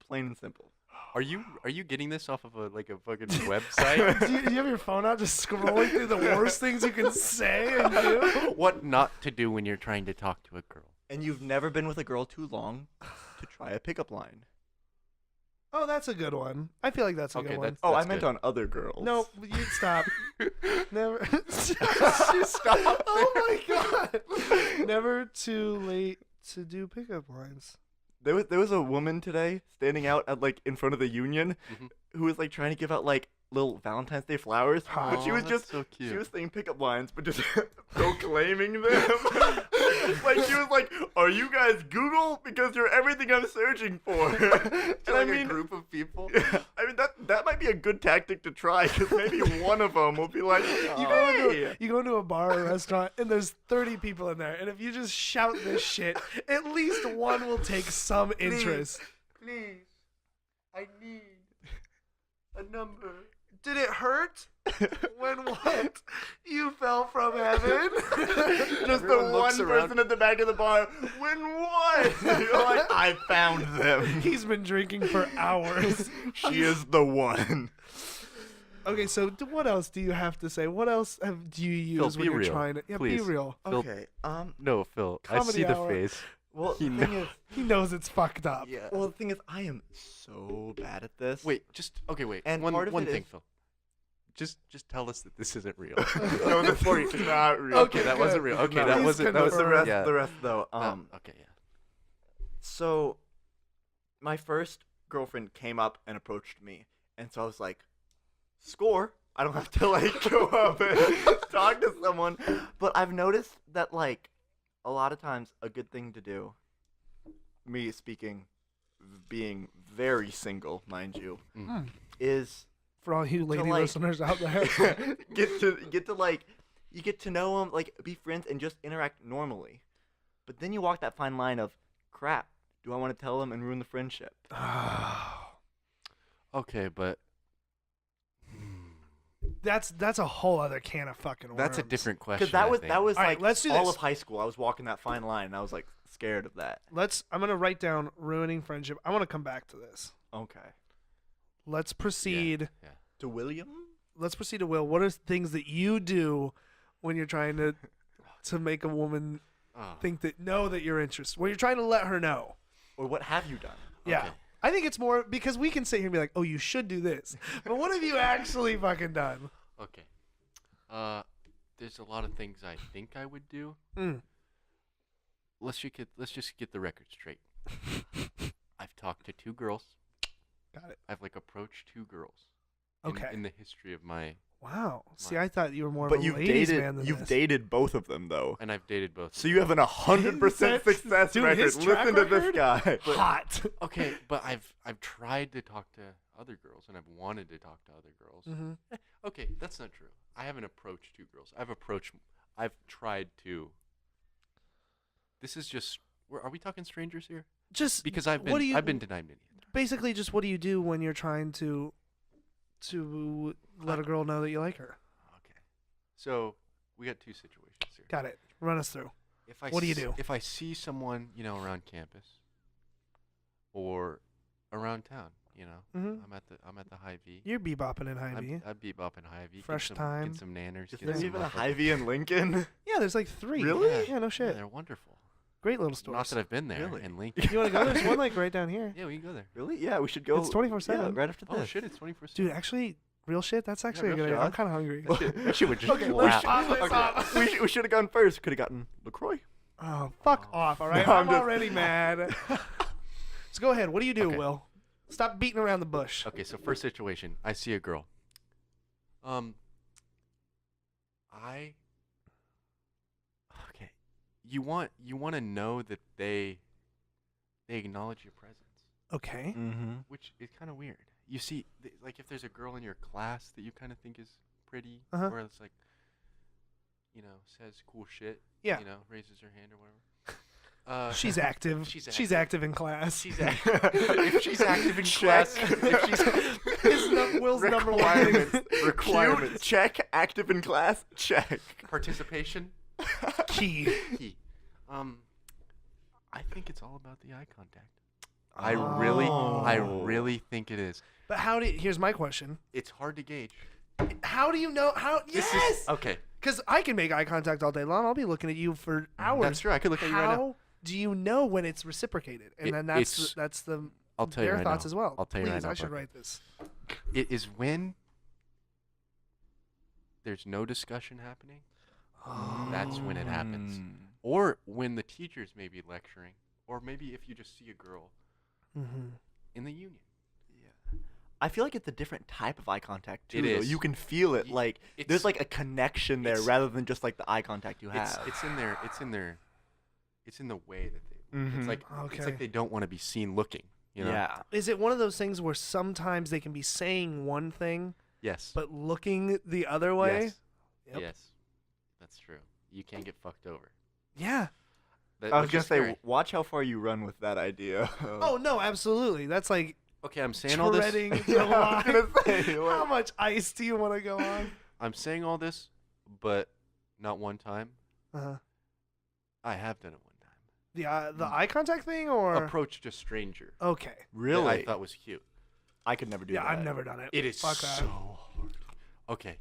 Plain and simple. Are you getting this off of a fucking website? Do you have your phone out just scrolling through the worst things you can say and do? What not to do when you're trying to talk to a girl? And you've never been with a girl too long to try a pickup line. Oh, that's a good one. I feel like that's a Okay, good one. that's Oh, I that's meant good. on other girls. No, you stop. Never. Stop Oh my god. Never too late to do pickup lines. There was a woman today standing out at like in front of the union Mhm. who was like trying to give out like little Valentine's Day flowers, but she Aw, was that's just so cute. she was saying pickup lines, but just proclaiming them. Like she was like, "Are you guys Google? Because you're everything I'm searching for." And To, like, a group of people. I mean that might be a good tactic to try because maybe one of them will be like, "Hey." You go into a bar or a restaurant and there's 30 people in there, and if you just shout this shit, at least one will take some interest. Please, I need a number. Did it hurt? When what? You fell from heaven? Just Everyone the looks one around. person at the back of the bar. When what? You're like, I found them. He's been drinking for hours. She is the one. Okay, so what else do you have to say? What else do you use Phil, when be you're real, trying to? Yeah, please. be real. Phil- Okay. No, Phil. I Comedy see the hour. face. Well, He the thing knows. is, He knows it's fucked up. Yeah. well, the thing is, I am so bad at this. Wait. Wait. And one part of one it thing, is- Phil. Just tell us that this isn't real. No, this is not real. Okay, that good. wasn't real. Okay, No, that he's wasn't. That was The rest, yeah. the rest though. Okay, yeah. So, my first girlfriend came up and approached me, and so I was like, "Score! I don't have to like go up and talk to someone." But I've noticed that like a lot of times a good thing to do, me speaking, being very single, mind you, Mm. is For all you lady like- listeners out there. get to like you get to know them, like be friends and just interact normally. But then you walk that fine line of crap. Do I want to tell them and ruin the friendship? Okay, but That's a whole other can of fucking worms. that's a different question. Because that I was think. that was All right, like let's do all this. of high school. I was walking that fine line and I was like scared of that. I'm gonna write down ruining friendship. I want to come back to this. Okay. Let's proceed. Yeah. To William? Let's proceed to Will. What are things that you do when you're trying to make a woman Oh, think that you're interested? When you're trying to let her know. Or what have you done? Yeah. Okay. I think it's more because we can sit here and be like, "Oh, you should do this," but what have you actually fucking done? Okay. There's a lot of things I think I would do. Mm. Let's just get the record straight. I've talked to 2 girls. Got it. I've like approached 2 girls. Okay. In the history of my, Wow. See, Wow. I thought you were more But of a you've ladies dated man than you've this. dated both of them though. and I've dated both. So you have an 100% That's- success dude, record. his track Listen to this record? guy. Hot. Okay, but I've tried to talk to other girls and I've wanted to talk to other girls. Mm-hmm. Okay, that's not true. I haven't approached 2 girls. I've tried to. This is just. Are we talking strangers here? Just Because I've what do you- been denied many. basically just what do you do when you're trying to let a girl know that you like her? Okay, so we got 2 situations here. Got it. Run us through. If I What do you s- do? If I see someone, around campus or around town, Mm-hmm. I'm at the Hy-Vee. You're bebopping in Hy-Vee. I bebop in Hy-Vee. Fresh get time. some nanners. Is get there some even a motherfucking- Hy-Vee in Lincoln? Yeah, there's like 3. Really? Yeah, no Yeah, shit. they're wonderful. Great little stores. Not that I've been there Really? in Lincoln. You want to go? There's one like right down here. Yeah, we can go there. Really? Yeah, we should go. It's 24/7. Yeah, right after this. Oh shit, it's 24/7. Dude, actually, real shit. That's actually a real good shit. idea. I'm kind of hungry. That shit would just Okay, slap. let's stop. we should have gone first. Could have gotten LaCroix. Oh, fuck off! All right, No, I'm I'm just- already mad. So go ahead. What do you do, Okay. Will? Stop beating around the bush. Okay, so first situation, I see a girl. Okay, you want to know that they acknowledge your presence, Okay. Mm-hmm. which is kind of weird. You see, like if there's a girl in your class that you kind of think is pretty, Uh-huh. or it's like, says cool shit, Yeah. raises her hand or whatever. She's active. She's She's active in class. She's if she's active in class, if she's Will's number one Requirements. thing. Requirements. Check. Active in class. Check. participation, Key. key. I think it's all about the eye contact. I really think it is. But here's my question. It's hard to gauge. How do you know? This Yes! is okay. Because I can make eye contact all day long. I'll be looking at you for hours. That's true. I could look at you right now. How do you know when it's reciprocated? And then that's the I'll tell you their right thoughts now. as well. I'll tell you Please, right now, I should Parker. write this. It is when there's no discussion happening. That's when it happens. Or when the teacher's maybe lecturing, or maybe if you just see a girl Mm-hmm. in the union. I feel like it's a different type of eye contact too. It though. is. You can feel it. Y- Like it's- there's like a connection there it's- rather than just like the eye contact you It's have. it's in their it's in the way that they. Mhm. It's Okay. like they don't want to be seen looking. You know? Yeah. Is it one of those things where sometimes they can be saying one thing Yes. but looking the other way? Yes. Yep. Yes. That's true. You can't get fucked over. Yeah. I was which gonna is say, scary. watch how far you run with that idea. Oh no, absolutely. That's like Okay, I'm saying all this. treading the Yeah, I was line. gonna say, How much ice do you want to go on? I'm saying all this, but not one time. Uh-huh. I have done it one time. The eye contact thing, or Approached a stranger. okay. really? That I thought was cute. I could never do Yeah, that. I've never done it. It is Fuck so that. hard. Okay.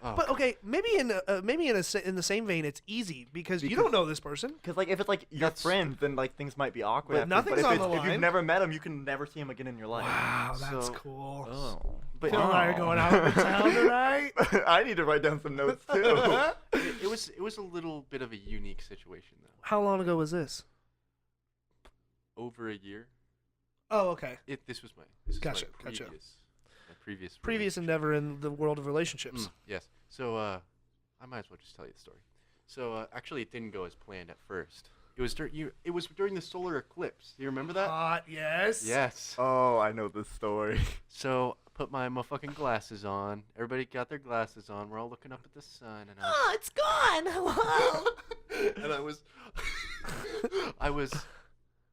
Oh, But okay, maybe in the same vein, it's easy because you Because- don't know this person. Because like if it's like your That's- friends, then like things might be awkward. But after, nothing's if on it's- the If line. you've never met him, you can never see him again in your life. Wow, that's So- cool. Oh. but Phil and I are going out in town tonight. I need to write down some notes too. it was a little bit of a unique situation though. How long ago was this? Over a year. Oh, okay. This was my Gotcha, previous gotcha. my previous Previous relationship. endeavor in the world of relationships. Yes. So I might as well just tell you the story. So actually, it didn't go as planned at first. It was during the solar eclipse. Do you remember that? Hot, yes. Yes. Oh, I know this story. So I put my motherfucking glasses on. Everybody got their glasses on. We're all looking up at the sun, and Oh, it's gone. Hello. and I was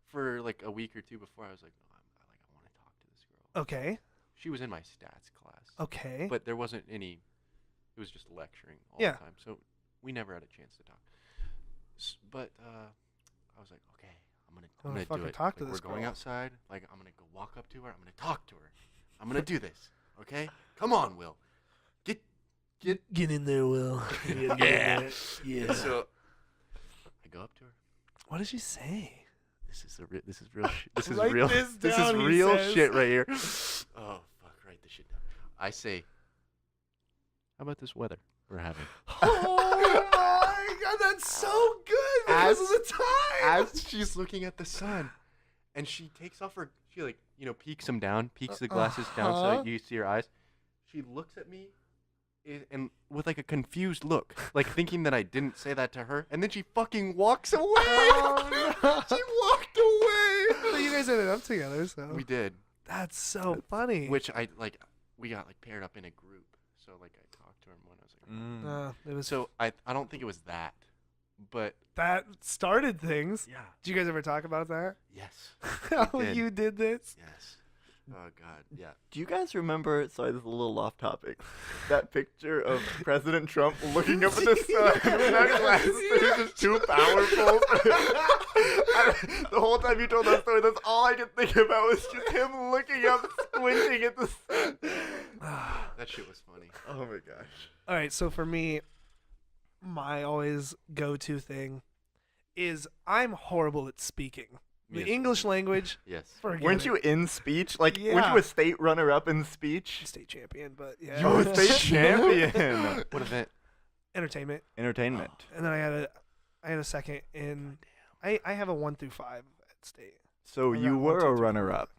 for like a week or two before. I was like, no, I want to talk to this girl. Okay. She was in my stats class, Okay. but there wasn't any. It was just lecturing all Yeah. the time, so we never had a chance to talk. But I was like, okay, I'm Wanna gonna fucking do it. talk to Like, this we're going girl. outside. Like I'm gonna go walk up to her. I'm gonna talk to her. I'm gonna do this. Okay? Come on, Will. Get. Get in there, Will. Yeah. Yeah. So I go up to her. What did she say? This is real. This is Write real. this This down, is he real says. shit right here. Oh fuck! Write this shit down. I say, how about this weather we're having? Oh my god, that's so good because of the time. As she's looking at the sun, and she takes off her, she like peeks them down, peeks the glasses down so Uh-huh. that you see her eyes. She looks at me, and with like a confused look, like thinking that I didn't say that to her, and then she fucking walks away. Oh, no. She walked away. But you guys ended up together, so We did, that's so funny. which I like. We got like paired up in a group, so like I talked to her one. I was like, It was so I don't think it was that, but that started things. yeah, Did you guys ever talk about that? yes, How did. you did this? yes. Oh god, yeah. Do you guys remember? Sorry, this is a little off topic. That picture of President Trump looking up at the sun with that glasses, they're just too powerful. The whole time you told that story, that's all I could think about was just him looking up, squinting at the sun. That shit was funny. Oh my gosh. All right, so for me, my always go-to thing is I'm horrible at speaking. The Yes. English language, Yes. forget Weren't it. you in speech? Like, weren't Yeah. you a state runner-up in speech? State champion, but yeah. You were a state champion. What event? Entertainment. Entertainment. And then I had a second in I have a 1 through 5 at state. So I you got were 1, 2, a 3, runner-up.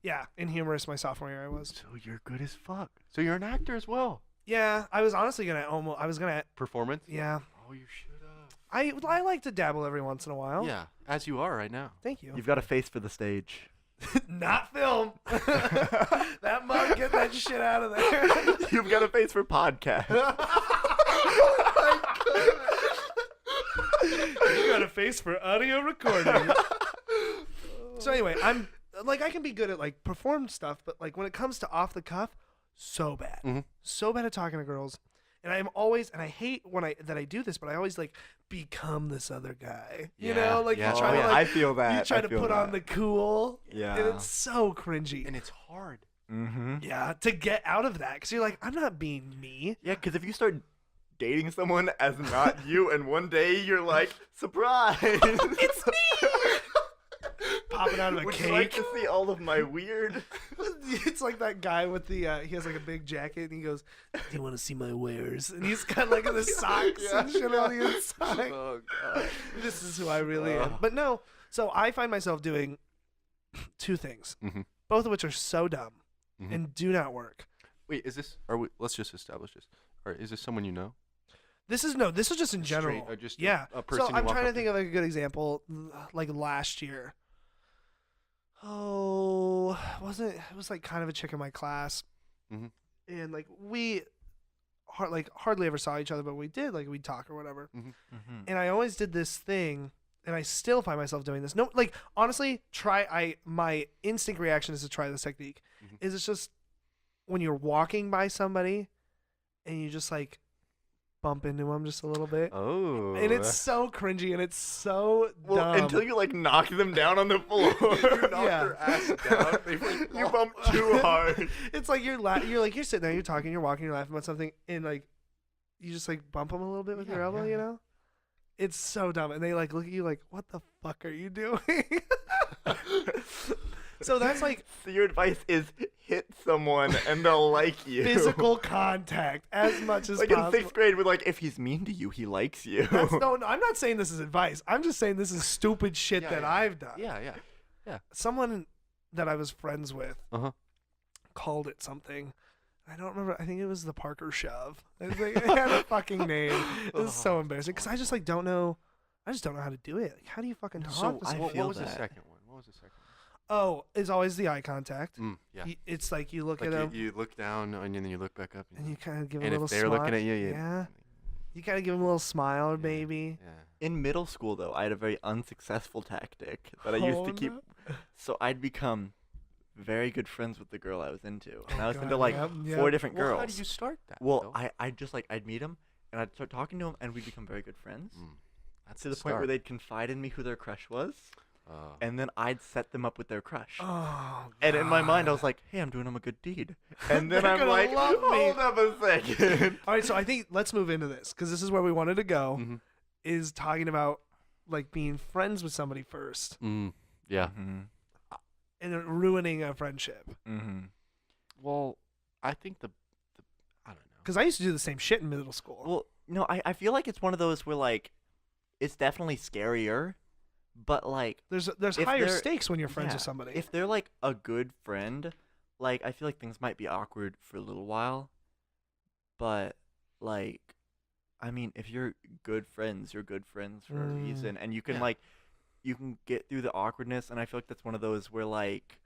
Yeah, in humorous my sophomore year I was. So you're good as fuck. So you're an actor as well. Yeah, I was honestly gonna Performance? yeah. Oh, you should have. I like to dabble every once in a while. Yeah, as you are right now. Thank you. You've got a face for the stage. Not film. That mug, get that shit out of there. You've got a face for podcast. You got a face for audio recording. So anyway, I'm like I can be good at like performed stuff, but like when it comes to off the cuff, so bad. Mhm. So bad at talking to girls. And I'm always and I hate when I do this, but I always like become this other guy. You Yeah, know, like yeah. you try Oh, to yeah. like I feel that. you try I to feel put on the that. cool. Yeah. And it's so cringy. And it's hard. Mm-hmm. Yeah, to get out of that, because you're like, I'm not being me. Yeah, because if you start dating someone as not you, and one day you're like, surprise! It's me! Popping out of a Would cake. you like to see all of my weird? It's like that guy with the he has like a big jacket and he goes, "Do you want to see my wares?" And he's got like the socks and shit on the inside. Oh god. This is who I really am. But no, so I find myself doing two things, Mhm. both of which are so dumb Mhm. and do not work. Wait, is this? Let's just establish this. Or is this someone you know? This is just in general. Just yeah. a person So you I'm walk trying to up think of like a good example. Like last year. Oh, it was like kind of a chick in my class, Mhm. and like we, hardly ever saw each other, but we did like we'd talk or whatever. Mm-hmm. And I always did this thing, and I still find myself doing this. No, like honestly, my instinct reaction is to try this technique. Mhm. Is it's just when you're walking by somebody, and you just like bump into them just a little bit. Oh. And it's so cringy and it's so Well, dumb. until you like knock them down on the floor. You knock Yeah. their ass down. They freak You off. bump too hard. It's like you're sitting there, you're talking, you're walking, you're laughing about something, and like you just like bump them a little bit with your Yeah, elbow, yeah, you yeah. know? It's so dumb, and they like look at you like, "What the fuck are you doing?" So that's like So your advice is hit someone and they'll like you. physical contact as much as Like in possible. 6th grade, we're like, if he's mean to you, he likes you. No, I'm not saying this is advice. I'm just saying this is stupid shit Yeah, that yeah. I've done. Yeah. Someone that I was friends with Uh-huh. called it something. I don't remember. I think it was the Parker Shove. It had a fucking name. It was so embarrassing because I just like don't know. I just don't know how to do it. Like, how do you fucking talk So to I someone? feel What was the that. second one? What was the second one? Oh, it's always the eye contact. Yeah. It's like you look Like at them you look down and then you look back up. and you kind of give and a little if they're smile. looking at you, yeah, you kind of give them a little smile or maybe. Yeah. In middle school, though, I had a very unsuccessful tactic that I used to keep. no. So I'd become very good friends with the girl I was into. And I was God, into like yep, 4 yep. different Well, girls. how do you start that? Well, Phil? I'd just like, I'd meet him and I'd start talking to him and we'd become very good friends. That's To the point where they'd confide in me who their crush was. And then I'd set them up with their crush. Oh, And in my mind, I God. was like, hey, I'm doing them a good deed. And then They're I'm gonna like, love me. hold up a second. All right, so I think let's move into this because this is where we wanted to go. Mhm. Is talking about like being friends with somebody first Yeah. Mm-hmm. and then ruining a friendship. Mm-hmm. Well, I think the I don't know. Because I used to do the same shit in middle school. Well, no, I feel like it's one of those where, like, it's definitely scarier, but, like, There's if higher they're- stakes when you're friends with yeah, somebody. if they're, like, a good friend, like, I feel like things might be awkward for a little while, but, like, I mean, if you're good friends, you're good friends for a reason, and you can, Yeah. like, you can get through the awkwardness, and I feel like that's one of those where, like,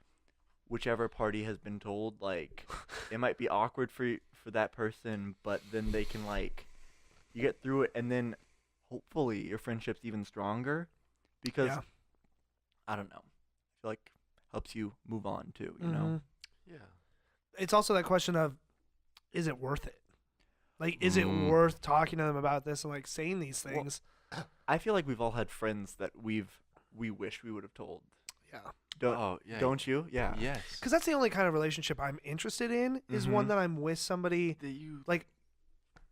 whichever party has been told, like, it might be awkward for that person, but then they can, like, you get through it, and then hopefully your friendship's even stronger, because Yeah. I don't know, I feel like helps you move on too, you know. Mhm. Yeah. It's also that question of, is it worth it? Like, is it Mm. worth talking to them about this and like saying these Well, things? I feel like we've all had friends that we wish we would have told. Yeah. Don't you? Yeah. Yes. Because that's the only kind of relationship I'm interested in is one Mhm. that I'm with somebody That you like,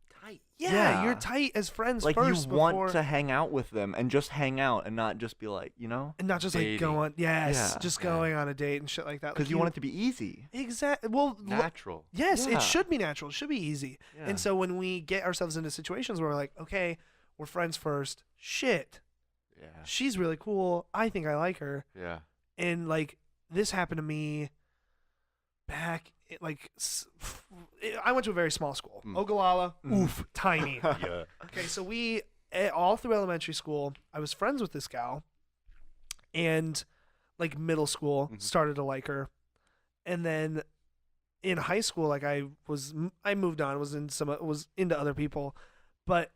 tight. yeah, you're Yeah. tight as friends Like first you before, want to hang out with them and just hang out and not just be like, you know, and not just like dating. going, yes, Yeah. just Yeah. going on a date and shit like that. because Like you want it to be easy. exactly. Well, Natural. yes, Yeah. it should be natural. It should be easy. Yeah. And so when we get ourselves into situations where we're like, okay, we're friends first. Shit, Yeah. she's really cool. I think I like her. Yeah. And like this happened to me back I went to a very small school, Mm. Ogallala. Mm. Oof, tiny. Yeah. Okay, so we all through elementary school, I was friends with this gal, and like middle school Mhm. started to like her, and then in high school, like I moved on, was into other people, but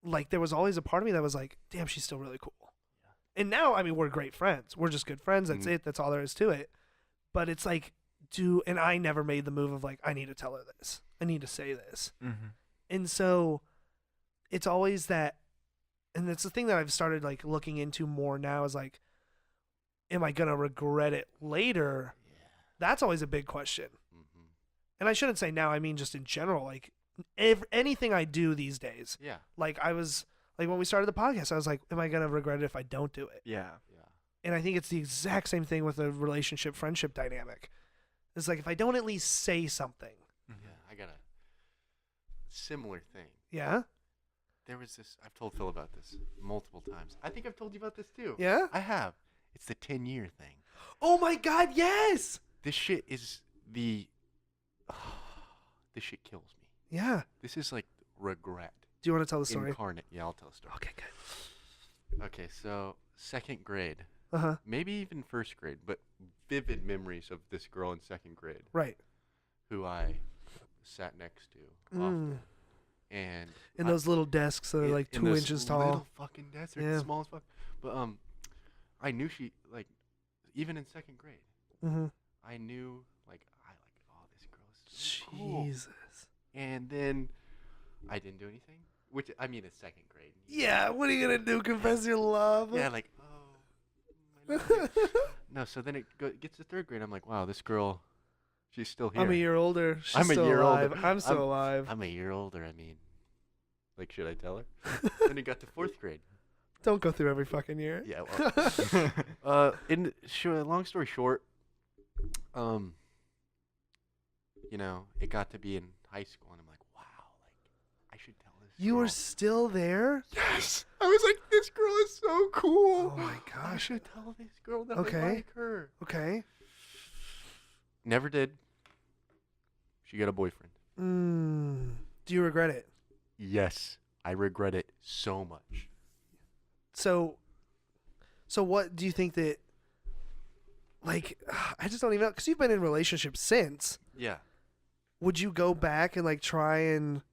like there was always a part of me that was like, damn, she's still really cool. And now, I mean, we're great friends. We're just good friends. That's Mhm. it. That's all there is to it. But it's like, and I never made the move of like, I need to tell her this. I need to say this. Mm-hmm. And so it's always that, and it's the thing that I've started like looking into more now is like, am I going to regret it later? That's always a big question. Mm-hmm. And I shouldn't say now, I mean just in general, like anything I do these days, Yeah. like I was, like when we started the podcast, I was like, am I going to regret it if I don't do it? Yeah. Yeah. And I think it's the exact same thing with a relationship friendship dynamic. It's like if I don't at least say something. Yeah. I got a similar thing. Yeah? There was this. I've told Phil about this multiple times. I think I've told you about this too. Yeah? I have. It's the 10-year thing. Oh my God, yes! This shit is the. This shit kills me. Yeah. This is like regret. Do you want to tell the story? incarnate. Yeah, I'll tell a story. Okay, good. Okay, so 2nd grade, Uh-huh. maybe even 1st grade, but vivid memories of this girl in 2nd grade Right. who I sat next to often. And In I- those little desks that are like in 2 those inches tall. Little fucking desks, they're Yeah. small as fuck. But I knew she like, even in 2nd grade, Mm-hmm. I knew like oh, this girl is so cool. Jesus. And then I didn't do anything, which I mean, it's 2nd grade. Yeah, what are you gonna do? Confess your love? Yeah, like my love. No, so then it gets to 3rd grade. I'm like, wow, this girl, she's still here. I'm a year older. She's I'm a still year older. alive. I'm still alive. I'm a year older. I mean, like, should I tell her? Then it got to 4th grade. Don't go through every fucking year. Yeah. Well, long story short, you know, it got to be in high school, and I'm like, wow, like, I should tell this. You girl. were still there? Yes. I was like, this girl is so cool. Oh my I gosh. should tell this girl that Okay. I like her. Okay. Never did. She got a boyfriend. Do you regret it? Yes, I regret it so much. So what do you think that, like, I just don't even know, because you've been in relationships since. Yeah. Would you go back and, like, try and,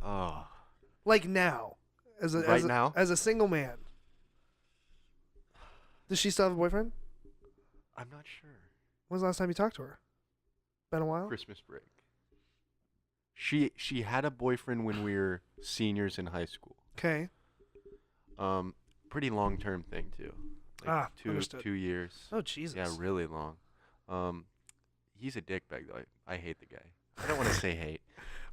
Oh. like, now? Right now? As a single man. Does she still have a boyfriend? I'm not sure. When's the last time you talked to her? Been a while? Christmas break. She had a boyfriend when we were seniors in high school. Okay. Pretty long term thing too. Like understood. 2 years. Oh, Jesus. Yeah, really long. He's a dickbag though. I hate the guy. I don't want to say hate.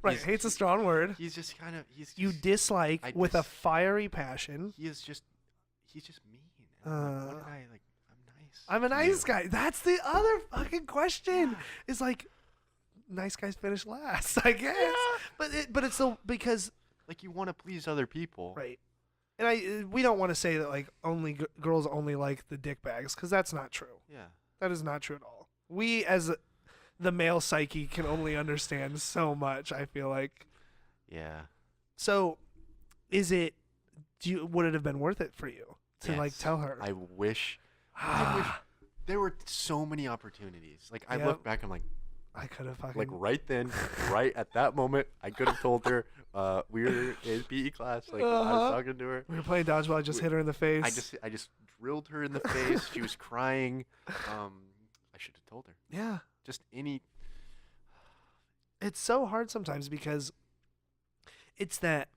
Right, He's- hate's a strong word. He's just kind of You dislike with a fiery passion. He's just mean. And I'm like, what did I like? I'm nice. I'm a to nice you. guy. That's the other fucking question. It's like, nice guys finish last, I guess. Yeah. But it's so because Like, you want to please other people. right. And we don't want to say that like only girls only like the dick bags, because that's not true. Yeah. That is not true at all. We as the male psyche can only understand so much, I feel like. Yeah. So would it have been worth it for you to like Yes. tell her? I wish there were so many opportunities. Like, I Yep. look back, I'm like could have fucking like right then, right at that moment, I could have told her. We were in PE class. Like, I was talking to her. we were playing dodgeball. I just hit her in the face. I just drilled her in the face. She was crying. I should have told her. Yeah. Just any. It's so hard sometimes because it's that,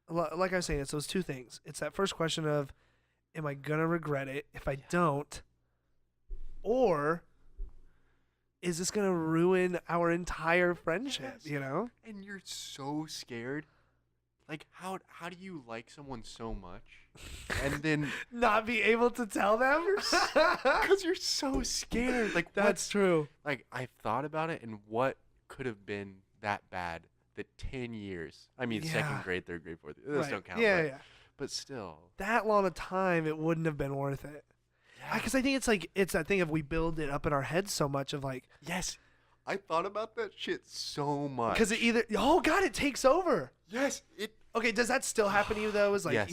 like I was saying, it's those two things. It's that first question of, am I going to regret it if I don't? Or is this going to ruin our entire friendship, Yes. you know? And you're so scared. Like, how do you like someone so much, and then Not be able to tell them? because you're so scared. Like, That's true. like, I've thought about it, and what could have been that bad that 10 years. I mean, Yeah. 2nd grade, 3rd grade, 4th. Those Right. don't count. Yeah, but, yeah. but still. That long a time, it wouldn't have been worth it. Yeah. Because I think it's like, it's that thing of we build it up in our heads so much of like, Yes. I thought about that shit so much. because it either, oh God, it takes over. Yes. Okay, does that still happen to you though? Is like Yes.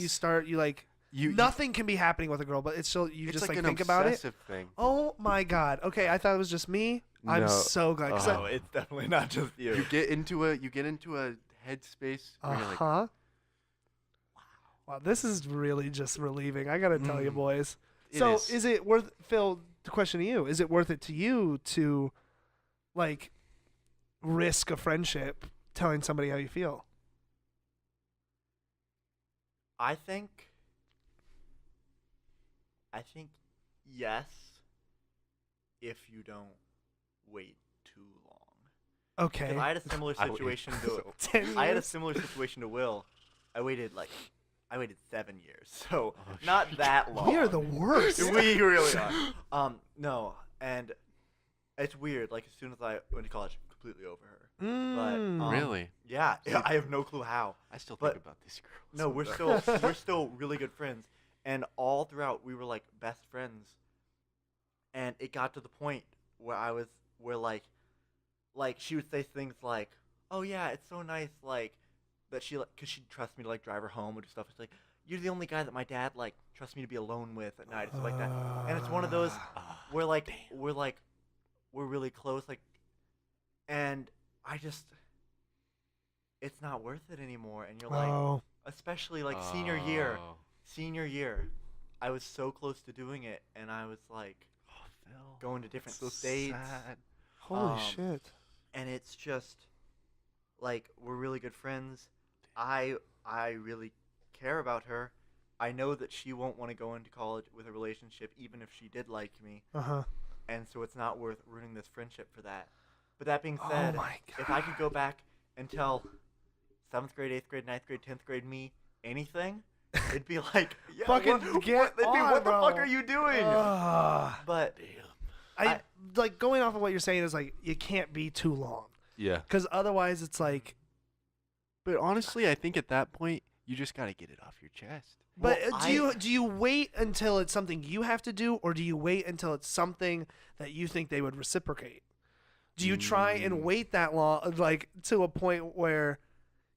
you nothing can be happening with a girl, but it's still It's just like an think about it. obsessive thing. Oh my God. Okay, I thought it was just me. I'm No. so glad. 'Cause No, it's definitely not just you. You get into a headspace where you're like, huh. Wow, this is really just relieving. I gotta tell you, boys. It So is. is it worth, Phil? The question to you: is it worth it to you to, like, risk a friendship telling somebody how you feel? I think yes, if you don't wait too long. Okay. 'Cause I had a similar I would- situation to 10 I had a years? similar situation to Will. I waited 7 years, so Oh, not shit. that long. We are the worst. We really are. No, and it's weird. Like, as soon as I went to college, completely over her. Mm. Really? Yeah, I have no clue how. I still But- think about this girl. No, we're still really good friends, and all throughout we were like best friends. And it got to the point where like she would say things like, "Oh yeah, it's so nice, like that because she trusts me to like drive her home or do stuff. It's like, you're the only guy that my dad like trusts me to be alone with at night, and stuff like that. And it's one of those where like we're really close, like, and I just, it's not worth it anymore. And you're like, especially like senior year, I was so close to doing it, and I was like, going to different states. Sad. Holy shit. And it's just like, we're really good friends. I really care about her. I know that she won't want to go into college with a relationship, even if she did like me. And so it's not worth ruining this friendship for that. But that being said, if I could go back and tell 7th grade, 8th grade, 9th grade, 10th grade me anything, it'd be like, yeah, fucking what the fuck are you doing? But I like, going off of what you're saying is like, you can't be too long. Yeah. Because otherwise it's like. But honestly, I think at that point, you just got to get it off your chest. But do you wait until it's something you have to do, or do you wait until it's something that you think they would reciprocate? Do you try and wait that long, like to a point where,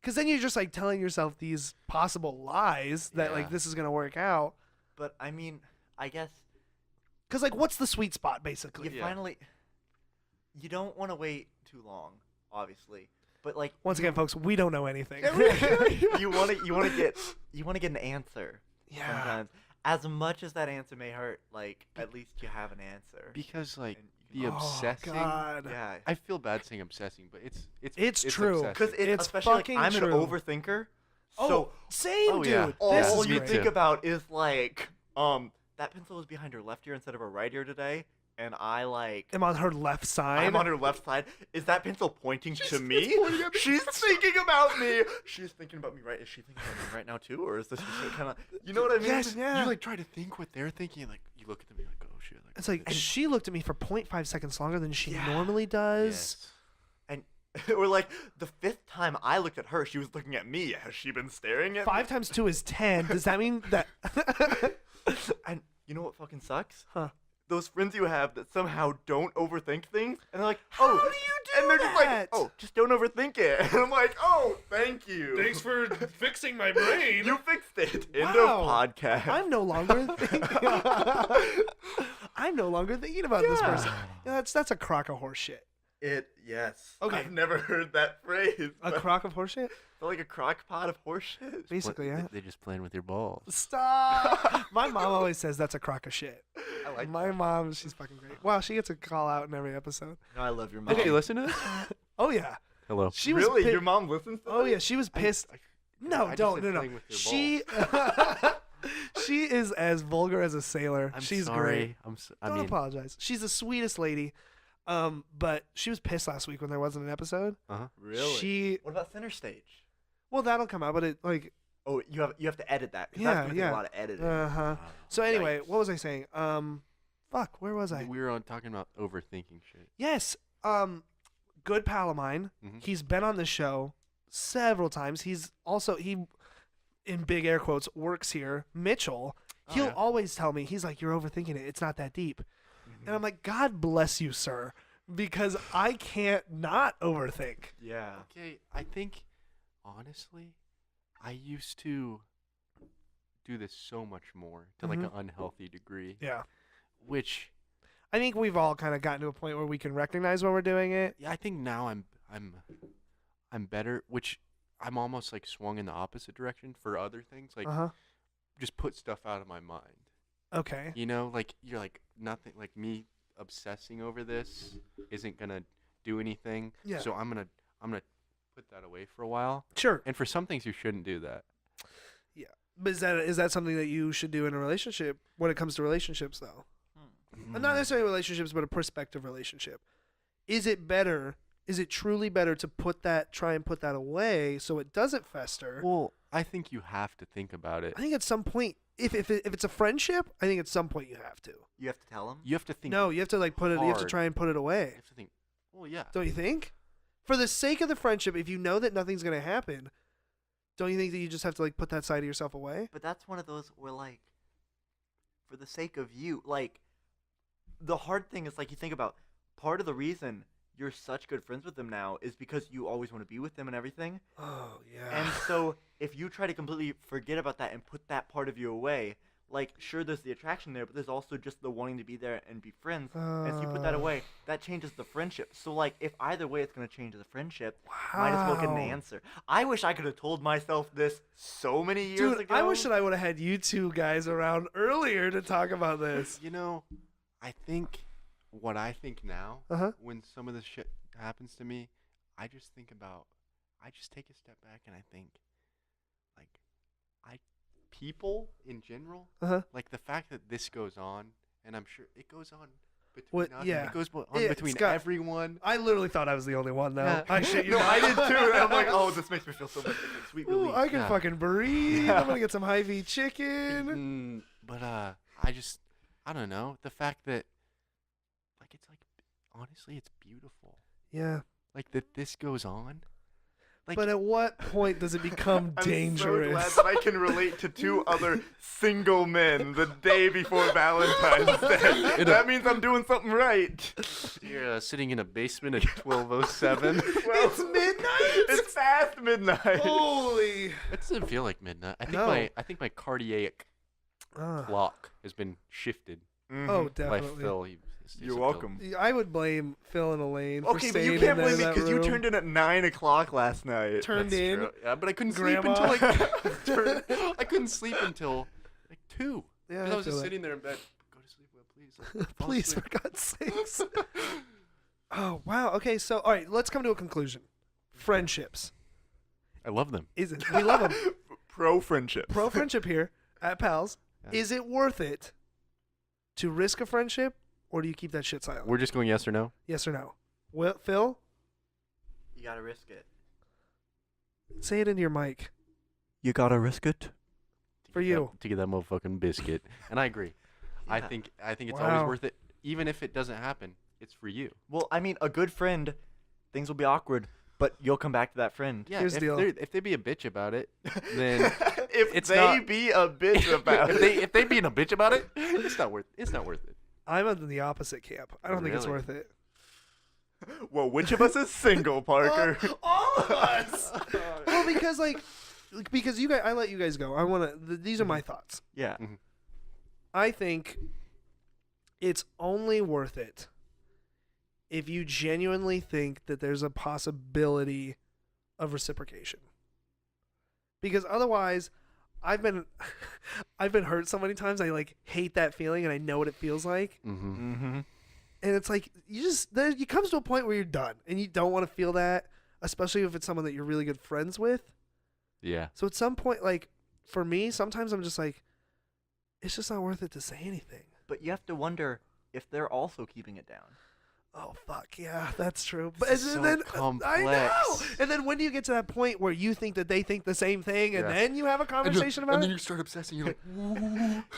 because then you're just like telling yourself these possible lies that like this is gonna work out. But I mean, I guess, because like, what's the sweet spot basically? You don't want to wait too long, obviously. But like, once again, folks, we don't know anything. you want to get an answer. Yeah. Sometimes, as much as that answer may hurt, like, at least you have an answer. Because like the obsessing. God. Yeah. I feel bad saying obsessing, but it's true. Because obsessing. it's especially like, fucking I'm true. an overthinker. So same, dude. Yeah. All This you is think great. about is like, that pencil was behind her left ear instead of her right ear today, and I like. I'm on her left side. I'm on her left side. Is that pencil pointing to me? She's thinking about me. She's thinking about me, right? Is she thinking about me right now too, or is this just kind of? You know what I mean? Yes, yeah. You like try to think what they're thinking, like you look at them, you're like, oh shit. Like, It's like, she looked at me for 0.5 seconds longer than she normally does. yes. And or like the 5th time I looked at her, she was looking at me. Has she been staring at 5 me? times 2 is 10. Does that mean that? And you know what fucking sucks? Huh. Those friends you have that somehow don't overthink things, and they're like, How "Oh, do you do and they're just that? like, "Oh, just don't overthink it." And I'm like, "Oh, thank you. Thanks for fixing my brain. You fixed it." End Wow. of podcast. I'm no longer thinking. I'm no longer thinking about this person. Yeah, that's a crock of horse shit. Yes. Okay. I've never heard that phrase. A but crock of horse shit? like a crock pot of horse shit. Basically, yeah. They're just playing with your balls. Stop. My mom always says that's a crock of shit. I like My mom, she's fucking great. Wow, she gets a call out in every episode. No, I love your mom. Did she listen to this? Oh yeah. Hello. She was Really? pi- Your mom listens to Oh this? yeah, she was pissed. No, I just don't. said No. playing with your She she is as vulgar as a sailor. I'm She's sorry. great. I Don't mean, apologize. She's the sweetest lady. But she was pissed last week when there wasn't an episode. Really? What about Center Stage? Well, that'll come out, but it like Oh, you have to edit that. 'Cause Yeah, that's gonna yeah. take a lot of editing. uh-huh. So anyway, Yikes. what was I saying? Fuck, where was I? we were on talking about overthinking shit. Yes. Good pal of mine. Mhm. He's been on the show several times. He's also in big air quotes works here. Mitchell. He'll yeah. always tell me, he's like, you're overthinking it. It's not that deep. And I'm like, God bless you, sir, because I can't not overthink. Yeah. Okay, I think honestly, I used to do this so much more to like an unhealthy degree. Yeah. Which I think we've all kind of gotten to a point where we can recognize when we're doing it. yeah, I think now I'm better, which I'm almost like swung in the opposite direction for other things, like just put stuff out of my mind. Okay. You know, like you're like nothing, like me obsessing over this isn't gonna do anything. Yeah. So I'm gonna put that away for a while. Sure. And for some things you shouldn't do that. Yeah. But is that something that you should do in a relationship when it comes to relationships though? Not necessarily relationships, but a prospective relationship. Is it truly better to try and put that away so it doesn't fester? Well, I think you have to think about it. I think at some point, if it's a friendship, I think at some point you have to. You have to tell him? You have to think. No, you have to like put it. You have to hard. try and put it You away. have to think. Well, yeah. Don't you think? For the sake of the friendship, if you know that nothing's gonna happen, don't you think that you just have to like put that side of yourself away? But that's one of those where, like, for the sake of you, like, the hard thing is, like, you think about part of the reason you're such good friends with them now is because you always want to be with them and everything. Oh yeah. And so if you try to completely forget about that and put that part of you away, like, sure, there's the attraction there, but there's also just the wanting to be there and be friends. And so you put that away, that changes the friendship. So, like, if either way it's going to change the friendship, might as well get an answer. I wish I could have told myself this so many years Dude, ago. I wish that I would have had you two guys around earlier to talk about this. You know, I think what I think now, when some of this shit happens to me, I just take a step back and I think, like, people in general, like the fact that this goes on, and I'm sure it goes on between us, yeah. it goes on between Scott, everyone. I literally thought I was the only one, though. Yeah. I shit you No, not. I did too. And I'm like, oh, this makes me feel so much like sweet Ooh, relief. I can Yeah. fucking breathe. Yeah. I'm gonna get some Hy-Vee chicken. But I don't know, the fact that, like, it's like, honestly, it's beautiful. Yeah. Like, that this goes on. Like, But at what point does it become I'm dangerous? so glad that I can relate to two other single men the day before Valentine's Day. That means I'm doing something right. you're sitting in a basement at 12:07. It's midnight. It's past midnight. Holy. It doesn't feel like midnight. No. I think my cardiac Ah. clock has been shifted Oh, by definitely. Phil. You're welcome. I would blame Phil and Elaine for Okay, but staying you can't in blame me that because you room. turned in at 9 o'clock last night. Turned in. Yeah, but I couldn't Grandma. sleep until like I couldn't sleep until like 2. Yeah, Because I I was feel just that. sitting there in bed. Go to sleep, Will, please. Like, fall Please, for asleep. God's sakes. Oh, wow. Okay, so, all right, let's come to a conclusion. Friendships. I love them. Is it? We love them. Pro friendship. Pro friendship here at PALS. Yeah. Is it worth it to risk a friendship, or do you keep that shit silent? We're just going yes or no. Yes or no? Well, Phil, You gotta risk it. say it into your mic. You gotta risk it. For you. To get that motherfucking biscuit. And I agree. I Yeah. think it's Wow. always worth it. Even if it doesn't happen, it's for you. Well, I mean, a good friend, things will be awkward, but you'll come back to that friend. Yeah, Here's the deal. if they be a bitch about it, then If It's they not- be a bitch about if it. they being a bitch about it, it's not worth it. I'm in the opposite camp. I don't think it's Really? worth it. Well, which of us is single, Parker? All of us. Well, because you guys, I let you guys go. I want to. These are my thoughts. Yeah. I think it's only worth it if you genuinely think that there's a possibility of reciprocation. Because otherwise, I've been hurt so many times. I like hate that feeling, and I know what it feels like. Mm-hmm. Mm-hmm. And it's like you comes to a point where you're done, and you don't want to feel that, especially if it's someone that you're really good friends with. Yeah. So at some point, like for me, sometimes I'm just like, it's just not worth it to say anything. But you have to wonder if they're also keeping it down. Oh fuck yeah, that's true. But This and is so then I know. complex. And then when do you get to that point where you think that they think the same thing, and Yeah. then you have a conversation about it? you start obsessing. You're like,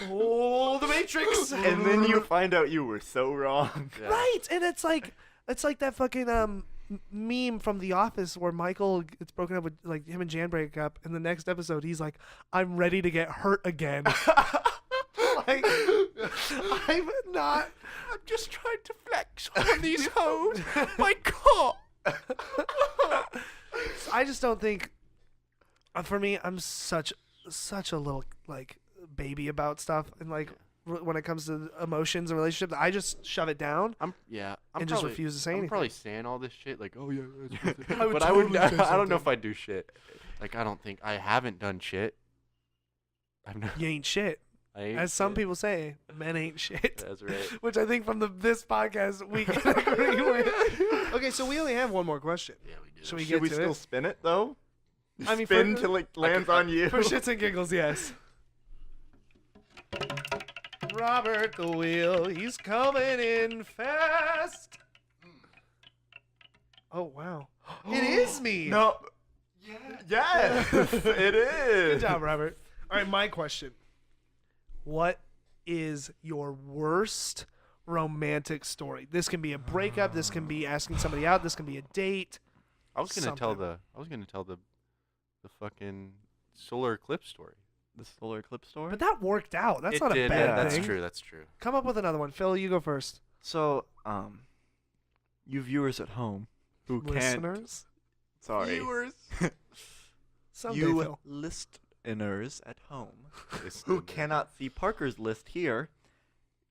Oh, the Matrix. And then you find out you were so wrong. yeah. Right, and it's like that fucking meme from The Office where Michael gets broken up with, like, him and Jan break up, and the next episode he's like, I'm ready to get hurt again. Like, I'm not. I'm just trying to flex on these hoes. My cock. I just don't think. For me, I'm such a little like baby about stuff, and like when it comes to emotions and relationships, I just shove it down. I'm And just refuse to say I'm anything. probably saying all this shit like, oh yeah, that's worth it. I would but totally say I don't know something. if I do shit. Like I haven't done shit. I've never. You ain't shit, I ain't as some shit. people say. Men ain't shit. That's right. Which I think from this podcast we can agree with. Okay, so we only have one more question. Yeah, we do. Should we Should get we to still it? spin it though? I mean, spin for- till it lands on you. For shits and giggles, yes. Robert the Wheel, he's coming in fast. Oh wow, it is me. No. Yes, it is. Good job, Robert. All right, my question: what is your worst romantic story? This can be a breakup. This can be asking somebody out. This can be a date. I was gonna tell something. the fucking solar eclipse story. The solar eclipse story. But that worked out. That's not a did, bad yeah, thing. That's true. That's true. Come up with another one. Phil, you go first. So, you viewers at home who can't. Listeners? Sorry. Viewers. Someday, You Phil. listeners at home who cannot see Parker's list here.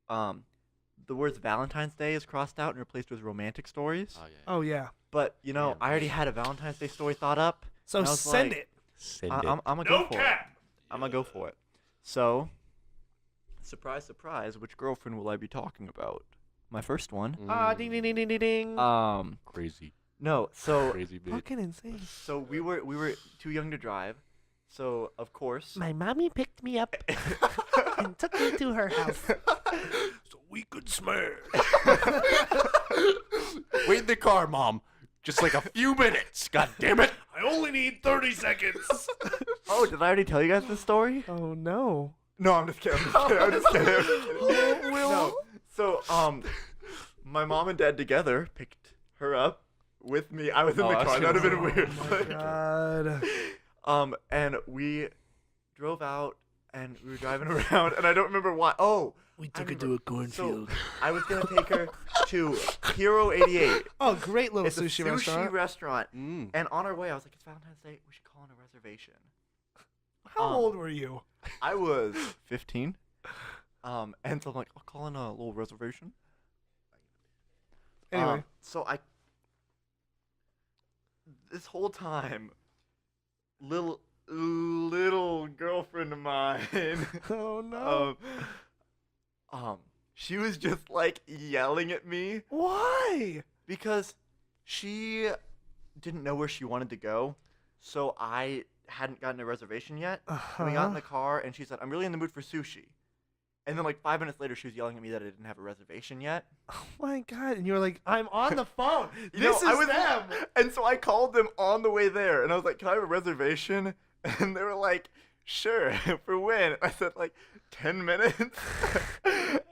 The words Valentine's Day is crossed out and replaced with romantic stories. Oh yeah. Oh, yeah. But, you know, Yeah, I already had a Valentine's Day story thought up. So And I was send like, it. Send I'm going to go for it. I'm going to go for it. So, surprise, surprise, which girlfriend will I be talking about? My first one. Ah, ding, ding, ding, ding, ding, ding. Crazy. No, so Crazy bitch. Fucking insane. so we were too young to drive. So, of course, My mommy picked me up and took me to her house. So we could smash. Wait in the car, Mom. Just like a few minutes. God damn it. I only need 30 seconds. oh, did I already tell you guys this story? Oh, no. No, I'm just kidding. I'm just kidding. I'm just kidding. Will? No. So, my mom and dad together picked her up with me. I was in the car. That would have been weird. Oh, God. And we drove out and we were driving around, and I don't remember why. Oh, We I took her to remember- a cornfield. So I was gonna take her to Hero 88. Oh, great little It's a sushi sushi restaurant. Mm. And on our way, I was like, "It's Valentine's Day. We should call in a reservation." How old were you? I was 15. And so I'm like, "I'll call in a little reservation." Anyway. So this whole time, little girlfriend of mine, Oh, no. she was just like yelling at me Why? because she didn't know where she wanted to go, so I hadn't gotten a reservation yet. And we got in the car, and she said, "I'm really in the mood for sushi." And then, like 5 minutes later, she was yelling at me that I didn't have a reservation yet. Oh, my God. And you were like, I'm on the phone. You This know, I is was them. And so I called them on the way there, and I was like, "Can I have a reservation?" And they were like, "Sure." For when? I said, like, 10 minutes.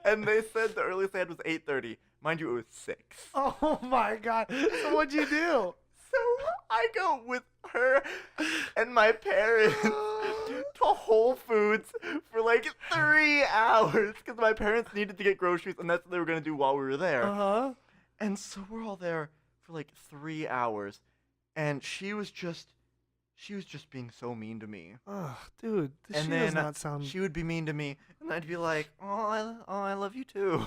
And they said the earliest they had was 8:30. Mind you, it was 6. Oh, my God. So what'd you do? So I go with her and my parents to Whole Foods for like 3 hours because my parents needed to get groceries, and that's what they were going to do while we were there. Uh-huh. And so we're all there for like 3 hours, and she was just being so mean to me. Oh, dude. This And shit does then not sound... she would be mean to me, and I'd be like, I love you too.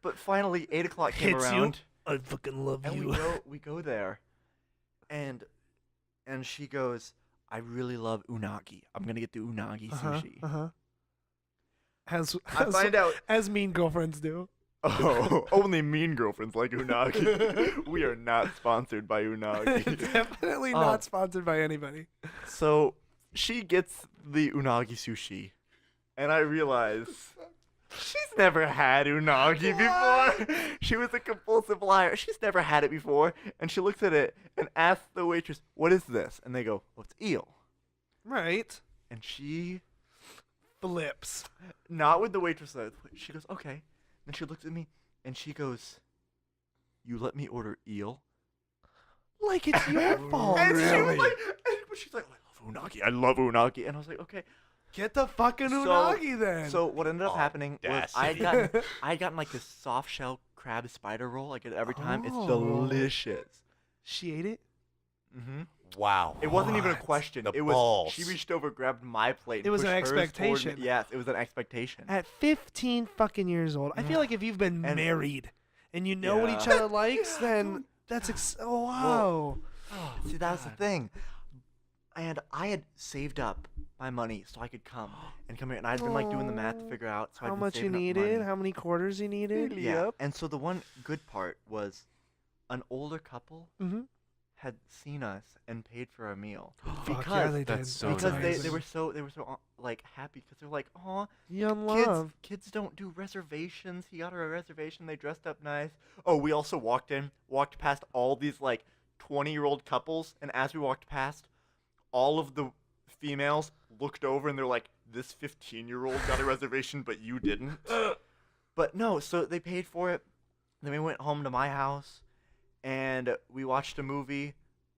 But finally 8 o'clock came Hits you. around. I fucking love And you. we go there, and she goes, "I really love unagi. I'm gonna get the unagi sushi." Uh-huh. As I find out, as mean girlfriends do. oh, only mean girlfriends like unagi. We are not sponsored by unagi. Definitely not sponsored by anybody. So she gets the unagi sushi, and I realize she's never had unagi before. She was a compulsive liar. She's never had it before. And she looks at it and asks the waitress, "What is this?" And they go, "Oh, it's eel." Right. And she, Flips. not with the waitress, she goes, "Okay." Then she looks at me and she goes, "You let me order eel?" Like it's your fault. And she was Really? like, she's like, "I love unagi. I love unagi." And I was like, "Okay." Get the fucking So- unagi then. So what ended up happening was I audacity. had gotten like this soft shell crab spider roll. I get it every time. It's Oh. delicious. She ate it? Mm-hmm. Wow. It wasn't even a What? question. The It was balls. she reached over, grabbed my plate. And It was an pushed hers toward me. expectation. Yes, it was an expectation. At 15 fucking years old. I feel like if you've been And- married and you know what each Yeah. other likes, then that's oh wow. See, that was the thing. And I had saved up my money so I could come here. And I'd been like doing the math to figure out. So I'd How been much you saving up needed? money. How many quarters you needed? Yeah. And so the one good part was an older couple Mm-hmm. had seen us and paid for our meal. Fuck yeah, Because- they did. that's so Because nice. they were so like happy because they're like, "Oh, Young love. kids don't do reservations. He got her a reservation. They dressed up nice." Oh, we also walked past all these like 20-year-old couples, and as we walked past, all of the females looked over and they're like, "This 15-year-old got a reservation, but you didn't." But no, so they paid for it. Then we went home to my house, and we watched a movie.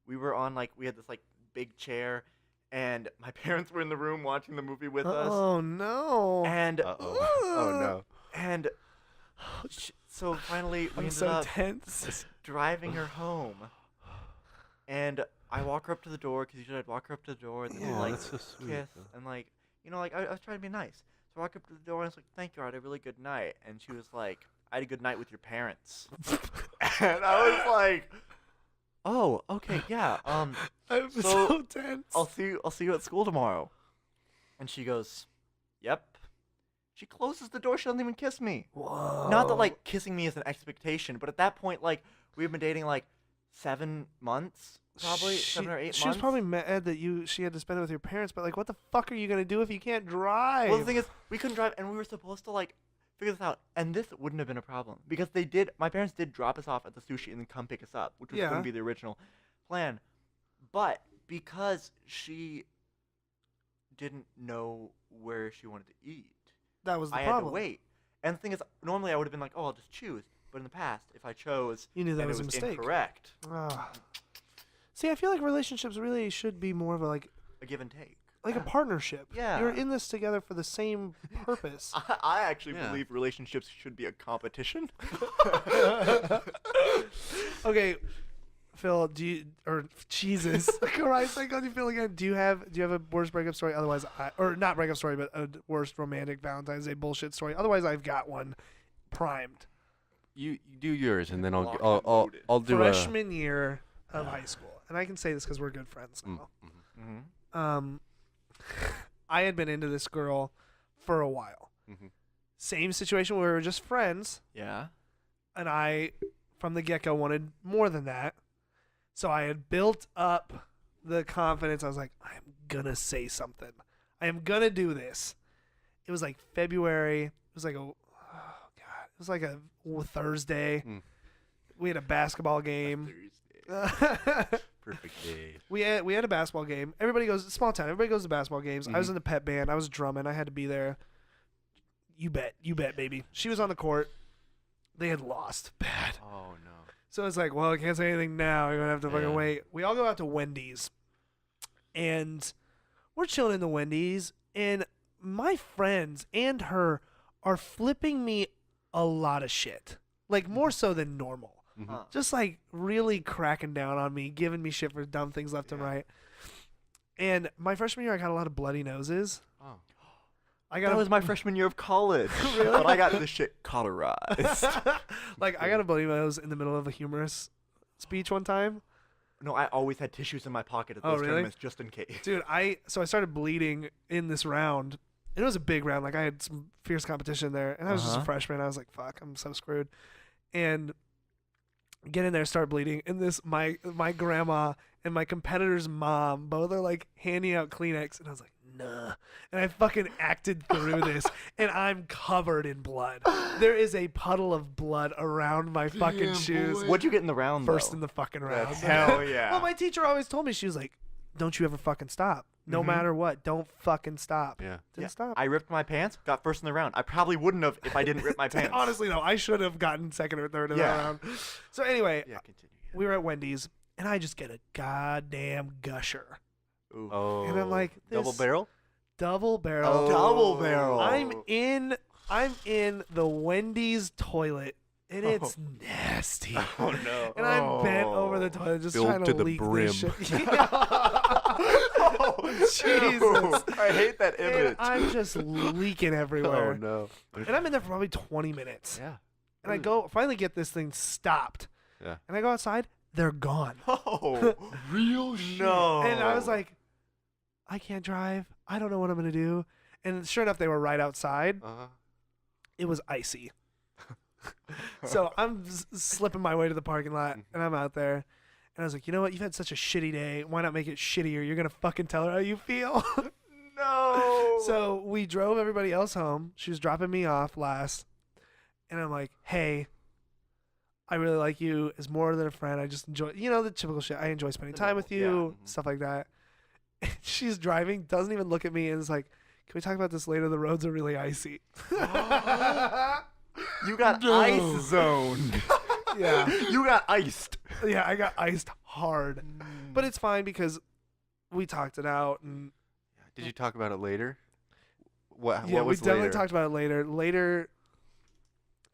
We were on we had this like big chair, and my parents were in the room watching the movie with us. Oh no. And Uh-oh. Oh, no. and So finally, we I'm ended so up tense. driving her home, and I walk her up to the door because usually I'd walk her up to the door and then Oh, like that's so sweet. kiss though. and like I was trying to be nice. So I walk up to the door and I was like, "Thank you, I had a really good night." And she was like, "I had a good night with your parents." And I was like, "Oh, okay, yeah. I'm So, so tense. I'll see you at school tomorrow." And she goes, "Yep." She closes the door. She doesn't even kiss me. Whoa. Not that like kissing me is an expectation, but at that point, like we've been dating like 7 months, probably 7 or 8 months. She was probably mad that she had to spend it with your parents, but like, what the fuck are you gonna do if you can't drive? Well, the thing is, we couldn't drive, and we were supposed to like figure this out, and this wouldn't have been a problem because they did. My parents did drop us off at the sushi and then come pick us up, which was going Yeah. to be the original plan. But because she didn't know where she wanted to eat, that was the I problem. had to wait. And the thing is, normally I would have been like, "Oh, I'll just choose." But in the past, if I chose, You knew that and was it a was mistake. incorrect, Ah. See, I feel like relationships really should be more of a a give and take. a partnership. Yeah. You're in this together for the same purpose. I actually Yeah. believe relationships should be a competition. Okay, Phil, Jesus Christ, I called you Phil again. Do you have a worst breakup story? Otherwise, or not breakup story, but a worst romantic Valentine's Day bullshit story. Otherwise, I've got one primed. You do yours, and then Locked and I'll loaded. do Freshman year of high school, and I can say this because we're good friends now. Mm-hmm. I had been into this girl for a while. Mhm. Same situation where we were just friends, Yeah. and I, from the get-go, wanted more than that. So I had built up the confidence. I was like, I'm gonna say something. I am gonna do this. It was like February. It was like it was like a Thursday. Mm. We had a basketball game. Perfect day. We had a basketball game. Everybody goes, small town. Everybody goes to basketball games. I was Mhm. in the pep band. I was drumming. I had to be there. You bet, baby. She was on the court. They had lost bad. Oh no. So it's like, well, I can't say anything now. You're gonna have to fucking Yeah. wait. We all go out to Wendy's, and we're chilling in the Wendy's, and my friends and her are flipping me a lot of shit, like more so than normal. Mhm. Huh. Just like really cracking down on me, giving me shit for dumb things left and Yeah. right. And my freshman year, I got a lot of bloody noses. Oh. I got That a- was my freshman year of college. Really? But I got this shit cauterized. like I got a bloody nose in the middle of a humorous speech one time. No, I always had tissues in my pocket at Oh, those really? tournaments just in case. Dude, I started bleeding in this round. It was a big round. Like I had some fierce competition there, and I was just a Uh-huh. freshman. I was like, "Fuck, I'm so screwed." And get in there, start bleeding, and my grandma and my competitor's mom both are like handing out Kleenex, and I was like, "Nah," and I fucking acted through this, and I'm covered in blood. There is a puddle of blood around my fucking Damn, shoes. boy. What'd you get in the round, First though? in the fucking round. That's hell yeah. Well, my teacher always told me, she was like, "Don't you ever fucking stop. No Mhm. matter what, don't fucking stop." Yeah. Didn't Yeah, stop. I ripped my pants, got first in the round. I probably wouldn't have if I didn't rip my pants. Honestly, though, I should have gotten second or third in Yeah. that round. So anyway, Yeah. Continue. we were at Wendy's, and I just get a goddamn gusher. Ooh. Oh. And I'm like, double this- barrel. Double barrel. Oh. Double barrel. I'm in the Wendy's toilet, and Oh. it's nasty. Oh no. And I'm bent over the toilet, just Filled trying to to the leak brim. this shit. Oh, Jesus. I hate that And image. I'm just leaking everywhere. Oh no. And I'm in there for probably 20 minutes. Yeah. And I go finally get this thing stopped. Yeah. And I go outside, they're gone. Oh, Real shit. no. And I was like, I can't drive. I don't know what I'm gonna do. And sure enough, they were right outside. Uh-huh. It was icy. So I'm slipping my way to the parking lot, and I'm out there. And I was like, you know what? You've had such a shitty day. Why not make it shittier? You're gonna fucking tell her how you feel. no. So we drove everybody else home. She was dropping me off last. And I'm like, hey, I really like you as more than a friend. I just enjoy, the typical shit. I enjoy spending The time with normal, you, yeah. stuff like that. And she's driving, doesn't even look at me, and is like, can we talk about this later? The roads are really icy. You got No. ice zoned. Yeah. You got iced. Yeah, I got iced hard. But it's fine because we talked it out. And Did you talk about it later? What yeah, we was definitely later? talked about it later. Later,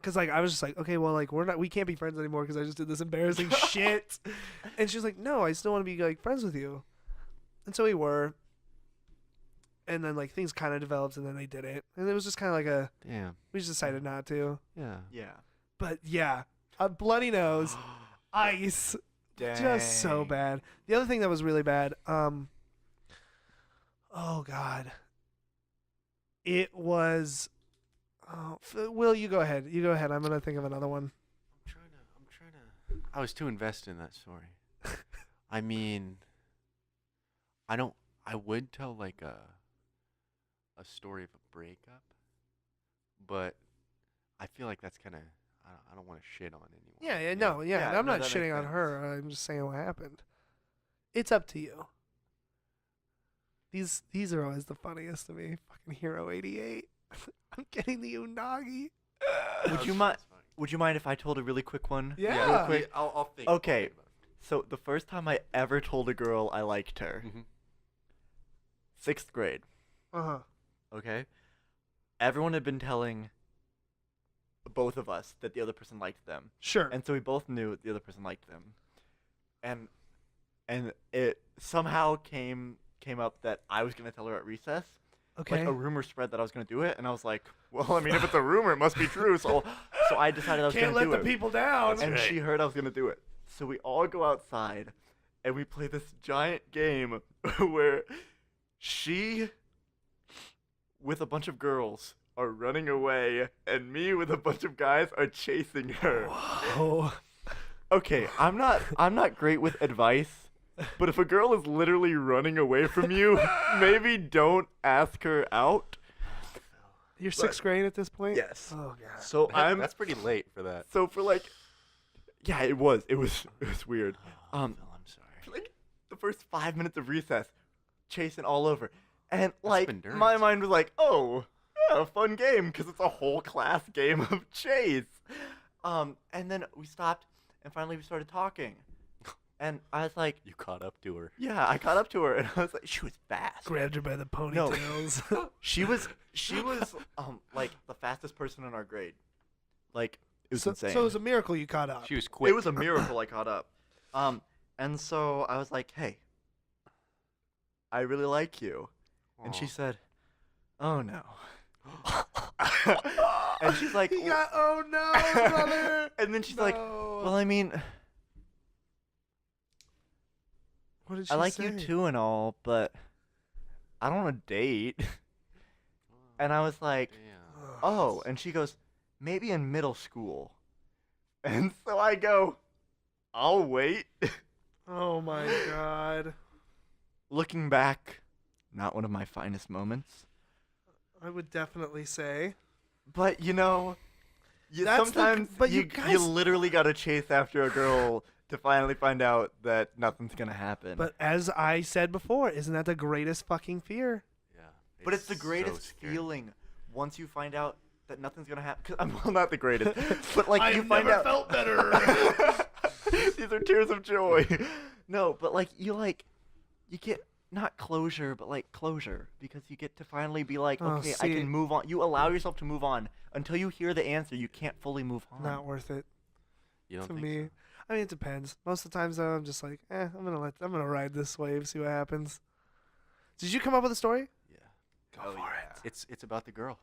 Cause like I was just like, okay, well like we can't be friends anymore because I just did this embarrassing shit. And she's like, no, I still want to be like friends with you. And so we were. And then like things kind of developed, and then they didn't. And it was just kind of like Damn. we just decided not to. Yeah. Yeah. But yeah, a bloody nose, ice, just so Dang. bad. The other thing that was really bad, oh god, it was. Oh, Will, you go ahead. You go ahead. I'm gonna think of another one. I'm trying to. I was too invested in that story. I mean, I would tell like a story of a breakup, but I feel like that's kind of. I don't want to shit on anyone. Yeah, you no, know? yeah. Yeah, I'm no, not that shitting makes on sense. her. I'm just saying what happened. It's up to you. These are always the funniest to me. Fucking Hero 88. I'm getting the unagi. Would you mind? Would you mind if I told a really quick one? Yeah. Real quick. I'll think. Okay. So the first time I ever told a girl I liked her, Mm-hmm. 6th grade. Uh-huh. Okay. Everyone had been telling both of us that the other person liked them, Sure. and so we both knew the other person liked them, and it somehow came up that I was gonna tell her at recess. Okay. Like a rumor spread that I was gonna do it, and I was like, well, I mean, if it's a rumor, it must be true. So I decided I was Can't gonna let do the it. people down. And she heard I was gonna do it. So we all go outside, and we play this giant game where she, with a bunch of girls, are running away, and me with a bunch of guys are chasing her. Whoa. Okay, I'm not great with advice, but if a girl is literally running away from you, maybe don't ask her out. You're 6th grade at this point? Yes. Oh, God. So That's pretty late for that. so for like, yeah, it was weird. Phil, I'm sorry. For like the first 5 minutes of recess, chasing all over, and like endurance. my mind was like, oh, yeah, fun game, because it's a whole class game of chase. And then we stopped, and finally we started talking, and I was like, You caught up to her. yeah, I caught up to her, and I was like, she was fast. Grabbed her by the ponytails. She was like the fastest person in our grade. Like it was so, insane. so it was a miracle you caught up. She was quick. It was a miracle I caught up. And so I was like, hey, I really like you. And she Aw. said, oh no. And she's like, He got, oh, no, brother. and then she's like, No. well, I mean, What did she I like say? you too and all, but I don't want to date. And I was like, Damn. oh, and she goes, maybe in middle school. And so I go, I'll wait. Oh, my God. Looking back, not one of my finest moments. I would definitely say. But you know, That's the- sometimes but you you guys- literally gotta chase after a girl to finally find out that nothing's gonna happen. But as I said before, isn't that the greatest fucking fear? Yeah. But it's the so greatest scary. feeling once you find out that nothing's gonna happen. 'Cause I'm well, not the greatest, but like you find out. felt better. These are tears of joy. No, but like you get not closure, but like closure, because you get to finally be like, Oh, okay, I see. can move on. You allow yourself to move on until you hear the answer. You can't fully move on. Not worth it You don't to think me. so? I mean, it depends. Most of the times, though, I'm just like, I'm gonna ride this wave, see what happens. Did you come up with a story? Yeah. Go Oh, for yeah. It's about the girl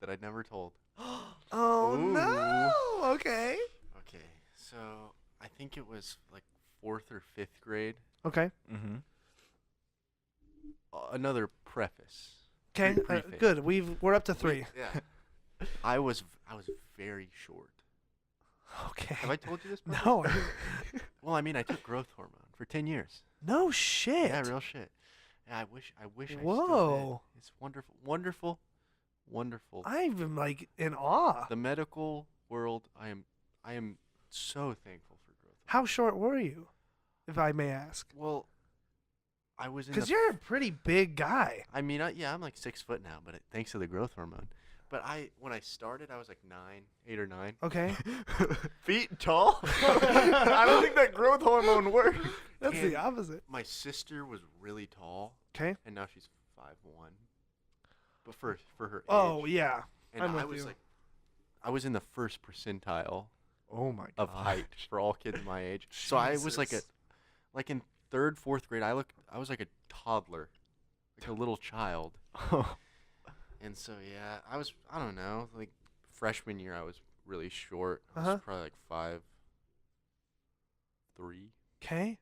that I'd never told. Oh Ooh. no! Okay. Okay, so I think it was like 4th or 5th grade. Okay. Mm-hmm. Another preface. Okay. Preface. Good. We're up to 3. Yeah. I was very short. Okay. Have I told you this before? No. Well, I mean, I took growth hormone for 10 years. No shit. Yeah, real shit. Yeah, I wish I still Whoa. did. It's wonderful. I'm like in awe. The medical world, I am so thankful for growth. How short were you, if I may ask? Well, I was in Because the you're a pretty big guy. I mean, I'm like 6 foot now, but thanks to the growth hormone. But when I started, I was like 8 or 9. Okay. Feet tall? I don't think that growth hormone works. That's the And opposite. My sister was really tall, Okay. and now she's 5'1". But for her age. Oh yeah. And I'm I with was you. like, I was in the first percentile Oh my of god. height for all kids my age. So I was like Jesus. like in 3rd, 4th grade. I was like a toddler, like a little child. And so yeah, I don't know, like freshman year I was really short. I was probably like 5'3", Okay.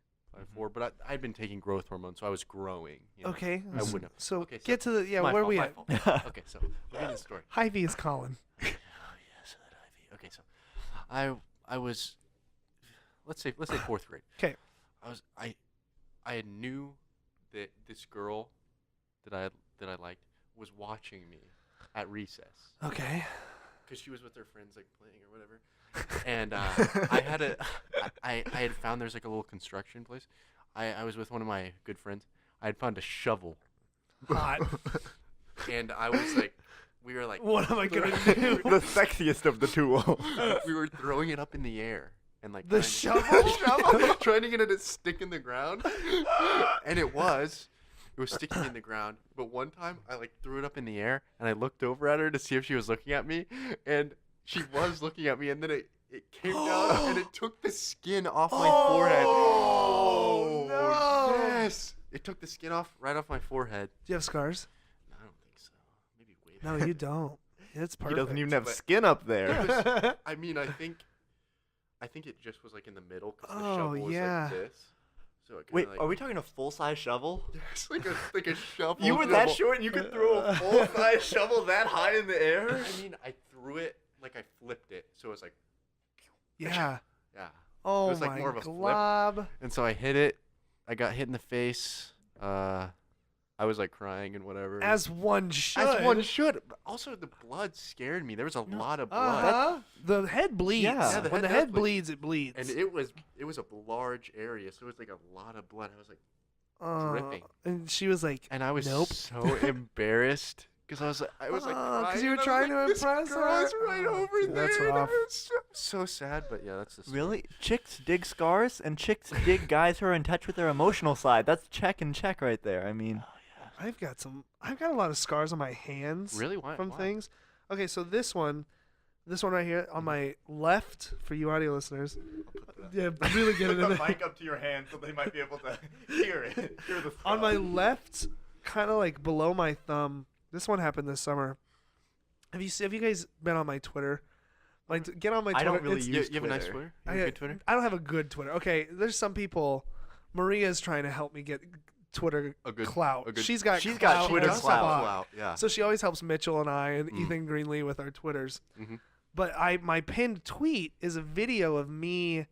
5'4", but I'd been taking growth hormone, so I was growing. You know? Okay. I wouldn't have. So Okay, so get to the My where fault, we my at? fault. Okay, so we're getting the story. Hy-Vee is calling. Oh yes, that Hy-Vee. Okay, so I was, let's say 4th grade. 'Kay. I knew that this girl that I liked was watching me at recess Okay. because she was with her friends like playing or whatever. And I had found there's like a little construction place. I was with one of my good friends. I had found a shovel, Hot. and I was like, we were like, What am I gonna do? The sexiest of the tools. we were throwing it up in the air and like The trying shovel? trying to get it to stick in the ground, and it was sticking in the ground. But one time I like threw it up in the air and I looked over at her to see if she was looking at me, and she was looking at me, and then it came down and it took the skin off my forehead. Oh, no. Yes, it took the skin right off my forehead. Do you have scars? No, I don't think so. Maybe way No, back. you don't. It's He perfect. doesn't even have But- skin up there. I mean, I think it just was like in the middle because the Oh, shovel was yeah. like this. So it Wait, kinda, like, are we talking a full-size shovel? It's like a shovel. You were that short and you could throw a full-size shovel that high in the air? I mean, I threw it like I flipped it, so it was like, Yeah. yeah. Oh was, like, my more of a flip. glob. And so I hit it. I got hit in the face. I was like crying and whatever. As one should. As one should. But also, the blood scared me. There was a lot of blood. Uh-huh. The head bleeds. Yeah. Yeah, the When head the head does bleed. bleeds, it bleeds. And it was a large area, so it was like a lot of blood. I was like, dripping. And she was like, and I was Nope. so embarrassed because I was like Oh, 'cause crying, you were and I was trying to like, this impress girl is her. right Oh, over dude, there. that's and rough. it was so sad, but yeah, that's the story. Really? Chicks dig scars and chicks dig guys who are in touch with their emotional side. That's check and check right there. I mean, I've got a lot of scars on my hands. Really? Why? From why? things. Okay, so this one right here on my left, for you audio listeners. Yeah, really get it in there. up to your hand so they might be able to hear it. Hear the On my left, kind of like below my thumb. This one happened this summer. Have you guys been on my Twitter? Like, get on my Twitter. I don't really It's- use You have a nice Twitter. Twitter? You have a good Twitter? I don't have a good Twitter. Okay, there's some people. Maria's trying to help me get Twitter A good clout. a good- She's got She's got clout Twitter as clout. fuck. Yeah. So she always helps Mitchell and I and Mm. Ethan Greenlee with our Twitters. Mhm. But my pinned tweet is a video of me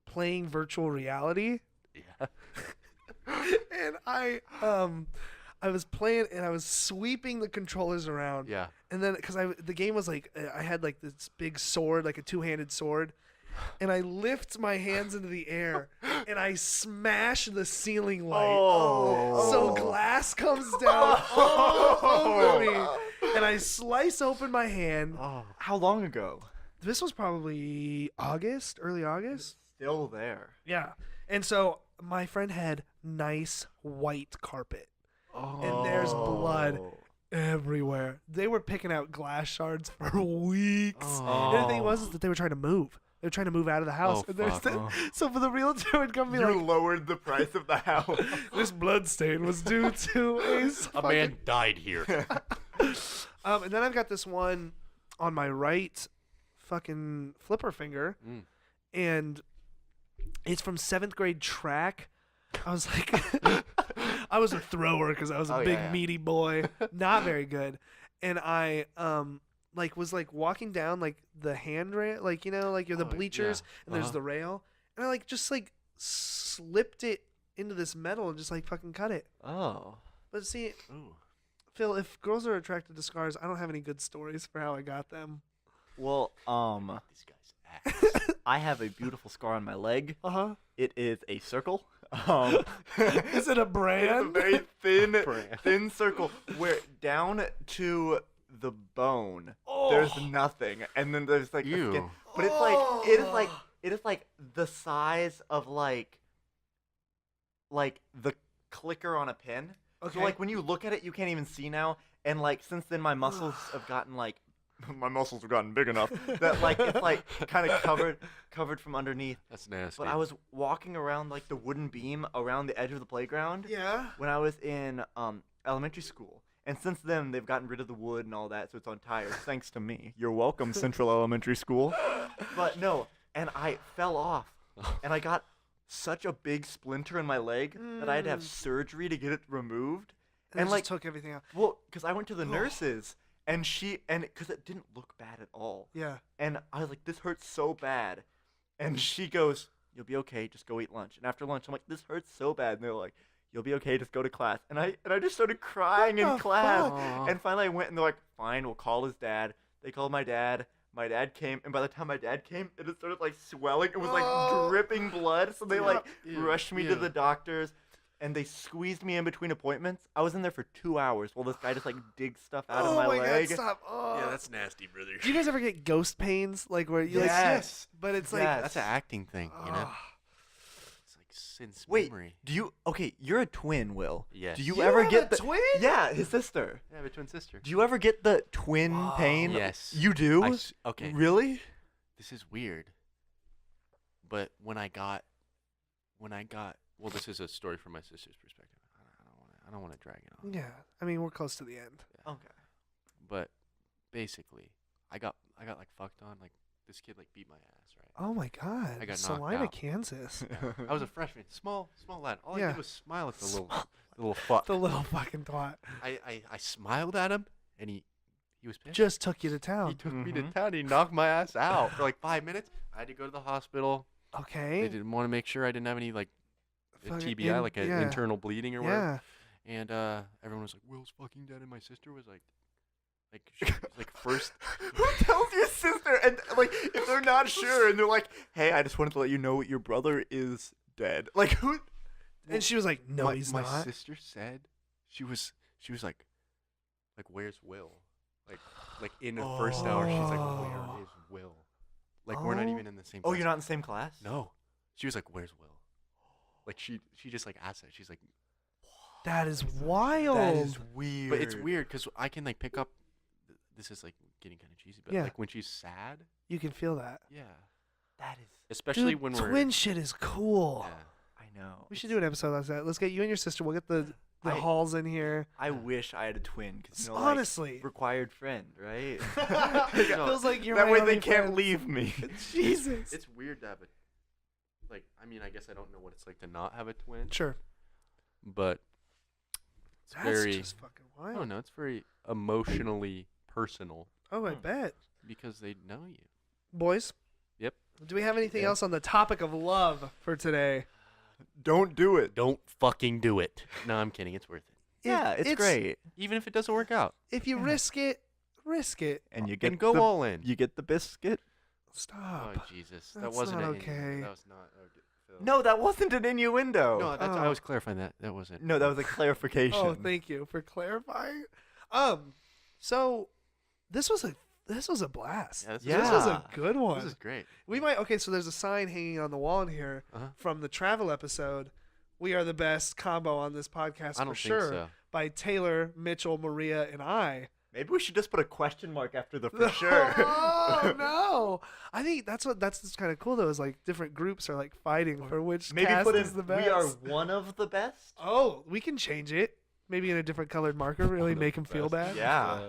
playing virtual reality, Yeah. and I was playing and I was sweeping the controllers around. Yeah. And then, because the game was like, I had like this big sword, like a two-handed sword, and I lift my hands into the air and I smash the ceiling light. Oh. So glass comes down all over me, and I slice open my hand. Oh, how long ago? This was probably early August. Still there. Yeah. And so my friend had nice white carpet. Oh. And there's blood everywhere. They were picking out glass shards for weeks. Oh. And the thing was is that they were trying to move. They were trying to move out of the house. Oh, And there's fuck. so for the realtor would come and be You like, lowered the price of the house. this blood stain was due to A man died here. and then I've got this one on my right fucking flipper finger. Mm. And it's from 7th grade track. I was like, I was a thrower because I was a Oh, big yeah. meaty boy, not very good. And I was walking down like the handrail, like like you're the Oh, bleachers, yeah. and there's Uh-huh. the rail, and I just slipped it into this metal and just fucking cut it. Oh. But see, Ooh. Phil, if girls are attracted to scars, I don't have any good stories for how I got them. Well, These guys ass. I have a beautiful scar on my leg. Uh It is a circle. huh. Is it a It's a brand? very thin, Brand. thin circle where down to the bone Oh. there's nothing, and then there's like the skin. Ew. But it's like it is like the size of like the clicker on a pin. Okay. So like when you look at it, you can't even see now. And like since then, my muscles have gotten like my muscles have gotten big enough that like it's like kind of covered from underneath. That's nasty. But I was walking around like the wooden beam around the edge of the playground Yeah. when I was in elementary school. And since then, they've gotten rid of the wood and all that, so it's on tires, thanks to me. You're welcome, Central Elementary School. But no, and I fell off, and I got such a big splinter in my leg that I had to have surgery to get it removed. And like, just took everything out. well, because I went to the nurses, and because it didn't look bad at all. Yeah. And I was like, this hurts so bad. And she goes, you'll be okay, just go eat lunch. And after lunch, I'm like, this hurts so bad. And they're like, you'll be okay, just go to class. And I just started crying in What the class. fuck? And finally I went and they're like, fine, we'll call his dad. They called my dad. My dad came, and by the time my dad came, it had started like swelling. It was like dripping blood. So they like rushed me to the doctors, and they squeezed me in between appointments. I was in there for 2 hours while this guy just like digs stuff out of my leg. God, stop. Oh. Yeah, that's nasty, brother. Do you guys ever get ghost pains? Like where you Yes. like, but it's like, Yes. That's an acting thing, you know? oh. It's like since Wait, memory. do you? Okay, you're a twin, Will. Yes. Do you, You ever have get a the twin? Yeah, his sister. Yeah, I have a twin sister. Do you ever get the twin pain? Yes. You do? Okay. Really? This is weird. But when I got, well, this is a story from my sister's perspective. I don't want to drag it on. Yeah. I mean, we're close to the end. Okay. But basically, I got like fucked on. Like this kid like beat my ass, right? Oh my God. I got knocked Salina, out. Kansas. I was a freshman, small lad. All I Yeah. did was smile at the little fuck. The little fucking twat. I smiled at him, and he was pissed. Just took you to He town. took me to town. He knocked my ass out for like 5 minutes. I had to go to the hospital. They Okay. didn't want to make sure I didn't have any like a Fucking TBI, like an yeah. internal bleeding or whatever. Yeah. And everyone was like, "Will's fucking dead," and my sister was she was like first. Who tells your sister? And like, if they're not sure, and they're like, "Hey, I just wanted to let you know your brother is dead." Like, who? And she was like, "No, he's my not." sister said she was like, "Where's Will?" Like in the first hour, she's like, Oh. "Where is Will?" Like we're not Oh. even in the same. Oh, class. you're not in the same class? No, she was like, "Where's Will?" Like she just like asked that. She's like, That is wild. That is weird. but it's weird because I can like pick up. This is like getting kind of cheesy, but Yeah. like when she's sad, You can feel that. yeah, That is. especially Dude, when we're twin shit is cool. yeah. I know. We should do an episode like that. Let's get you and your sister. We'll get the I- Halls in here. I wish I had a twin, because Honestly. required friend, right? It feels like you're that my way only they can't friend. leave me. Jesus. It's weird to have a like. I mean, I guess I don't know what it's like to not have a twin, Sure. but it's That's very. just fucking I wild. don't know. It's very emotionally personal Oh, I bet. because they know you. Boys? Yep. Do we have anything Yeah. else on the topic of love for today? Don't do it. Don't fucking do it. No, I'm kidding. It's worth it. Yeah, it's great. Even if it doesn't work out. If you risk it, risk it. And you And get go the, all in. You get the biscuit. Stop. Oh Jesus, that That's wasn't not an okay. innuendo. That was not. Phil. No, that wasn't an innuendo. No, that's, I Oh. was clarifying that. That wasn't. No, that was a clarification. Oh, thank you for clarifying. So this was a blast. Yeah, this, Yeah. This was a good one. This is great. We might okay. So there's a sign hanging on the wall in here Uh-huh. from the travel episode. We are the best combo on this podcast I don't for think sure. so. By Taylor, Mitchell, Maria, and I. Maybe we should just put a question mark after the for sure. Oh no! I think that's kind of cool though. Is like different groups are like fighting for which Maybe cast put in is the best. we are one of the best. Oh, we can change it. Maybe in a different colored marker. Really make him feel bad. Yeah.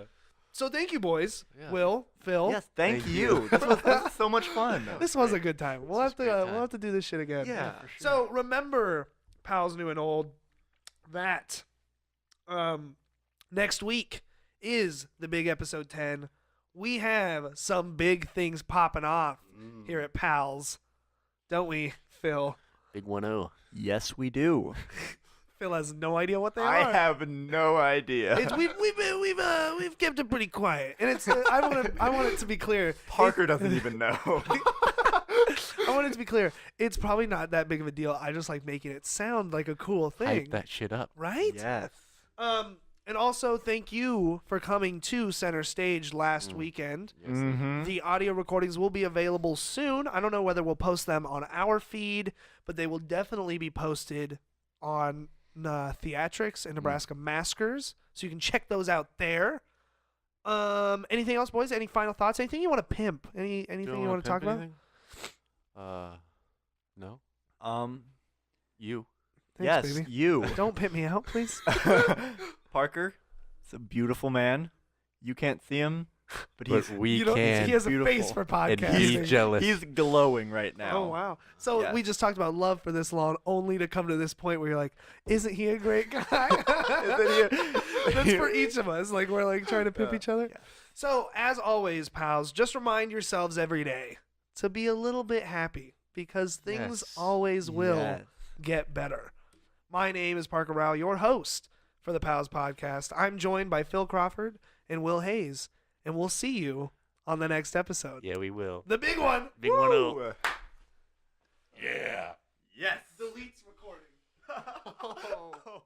So thank you, boys. Yeah. Will, Phil. Yes, thank Thank you. you. This was so much fun. This was a good time. We'll have was a great to time. we'll have to do this shit again. Yeah. for sure. So remember, pals new and old, that next week is the big episode 10. We have some big things popping off here at Pals, don't we, Phil? Big 1-0. Yes, we do. Phil has no idea what they I are. have no idea. It's, we've kept it pretty quiet, and it's I want it to be clear. Parker doesn't even know. I want it to be clear. It's probably not that big of a deal. I just like making it sound like a cool thing, Hype that shit up. right? Yes. And also thank you for coming to Center Stage last Mm. weekend. Yes, Mm-hmm. The audio recordings will be available soon. I don't know whether we'll post them on our feed, but they will definitely be posted on Theatrics and Nebraska Maskers, so you can check those out there. Anything else, boys? Any final thoughts? Anything you want to pimp? Anything you wanna want to talk pimp about? anything? No. You. Thanks, yes, baby. you. Don't pimp me out, please. Parker, it's a beautiful man. You can't see him, but But he's we You don't- can. He has a Beautiful. face for and podcasting. he's jealous. he's glowing right now. Oh wow! So Yes. we just talked about love for this long, only to come to this point where you're like, "Isn't he a great guy?" That's for each of us. Like we're like trying to pimp each other. yeah. So as always, pals, just remind yourselves every day to be a little bit happy because things Yes. always will Yes. get better. My name is Parker Rao, your host for the Pals Podcast. I'm joined by Phil Crawford and Will Hayes, and we'll see you on the next episode. Yeah, we will. The big one. Big one. Woo! Yeah. Yes. Deletes recording. Oh no.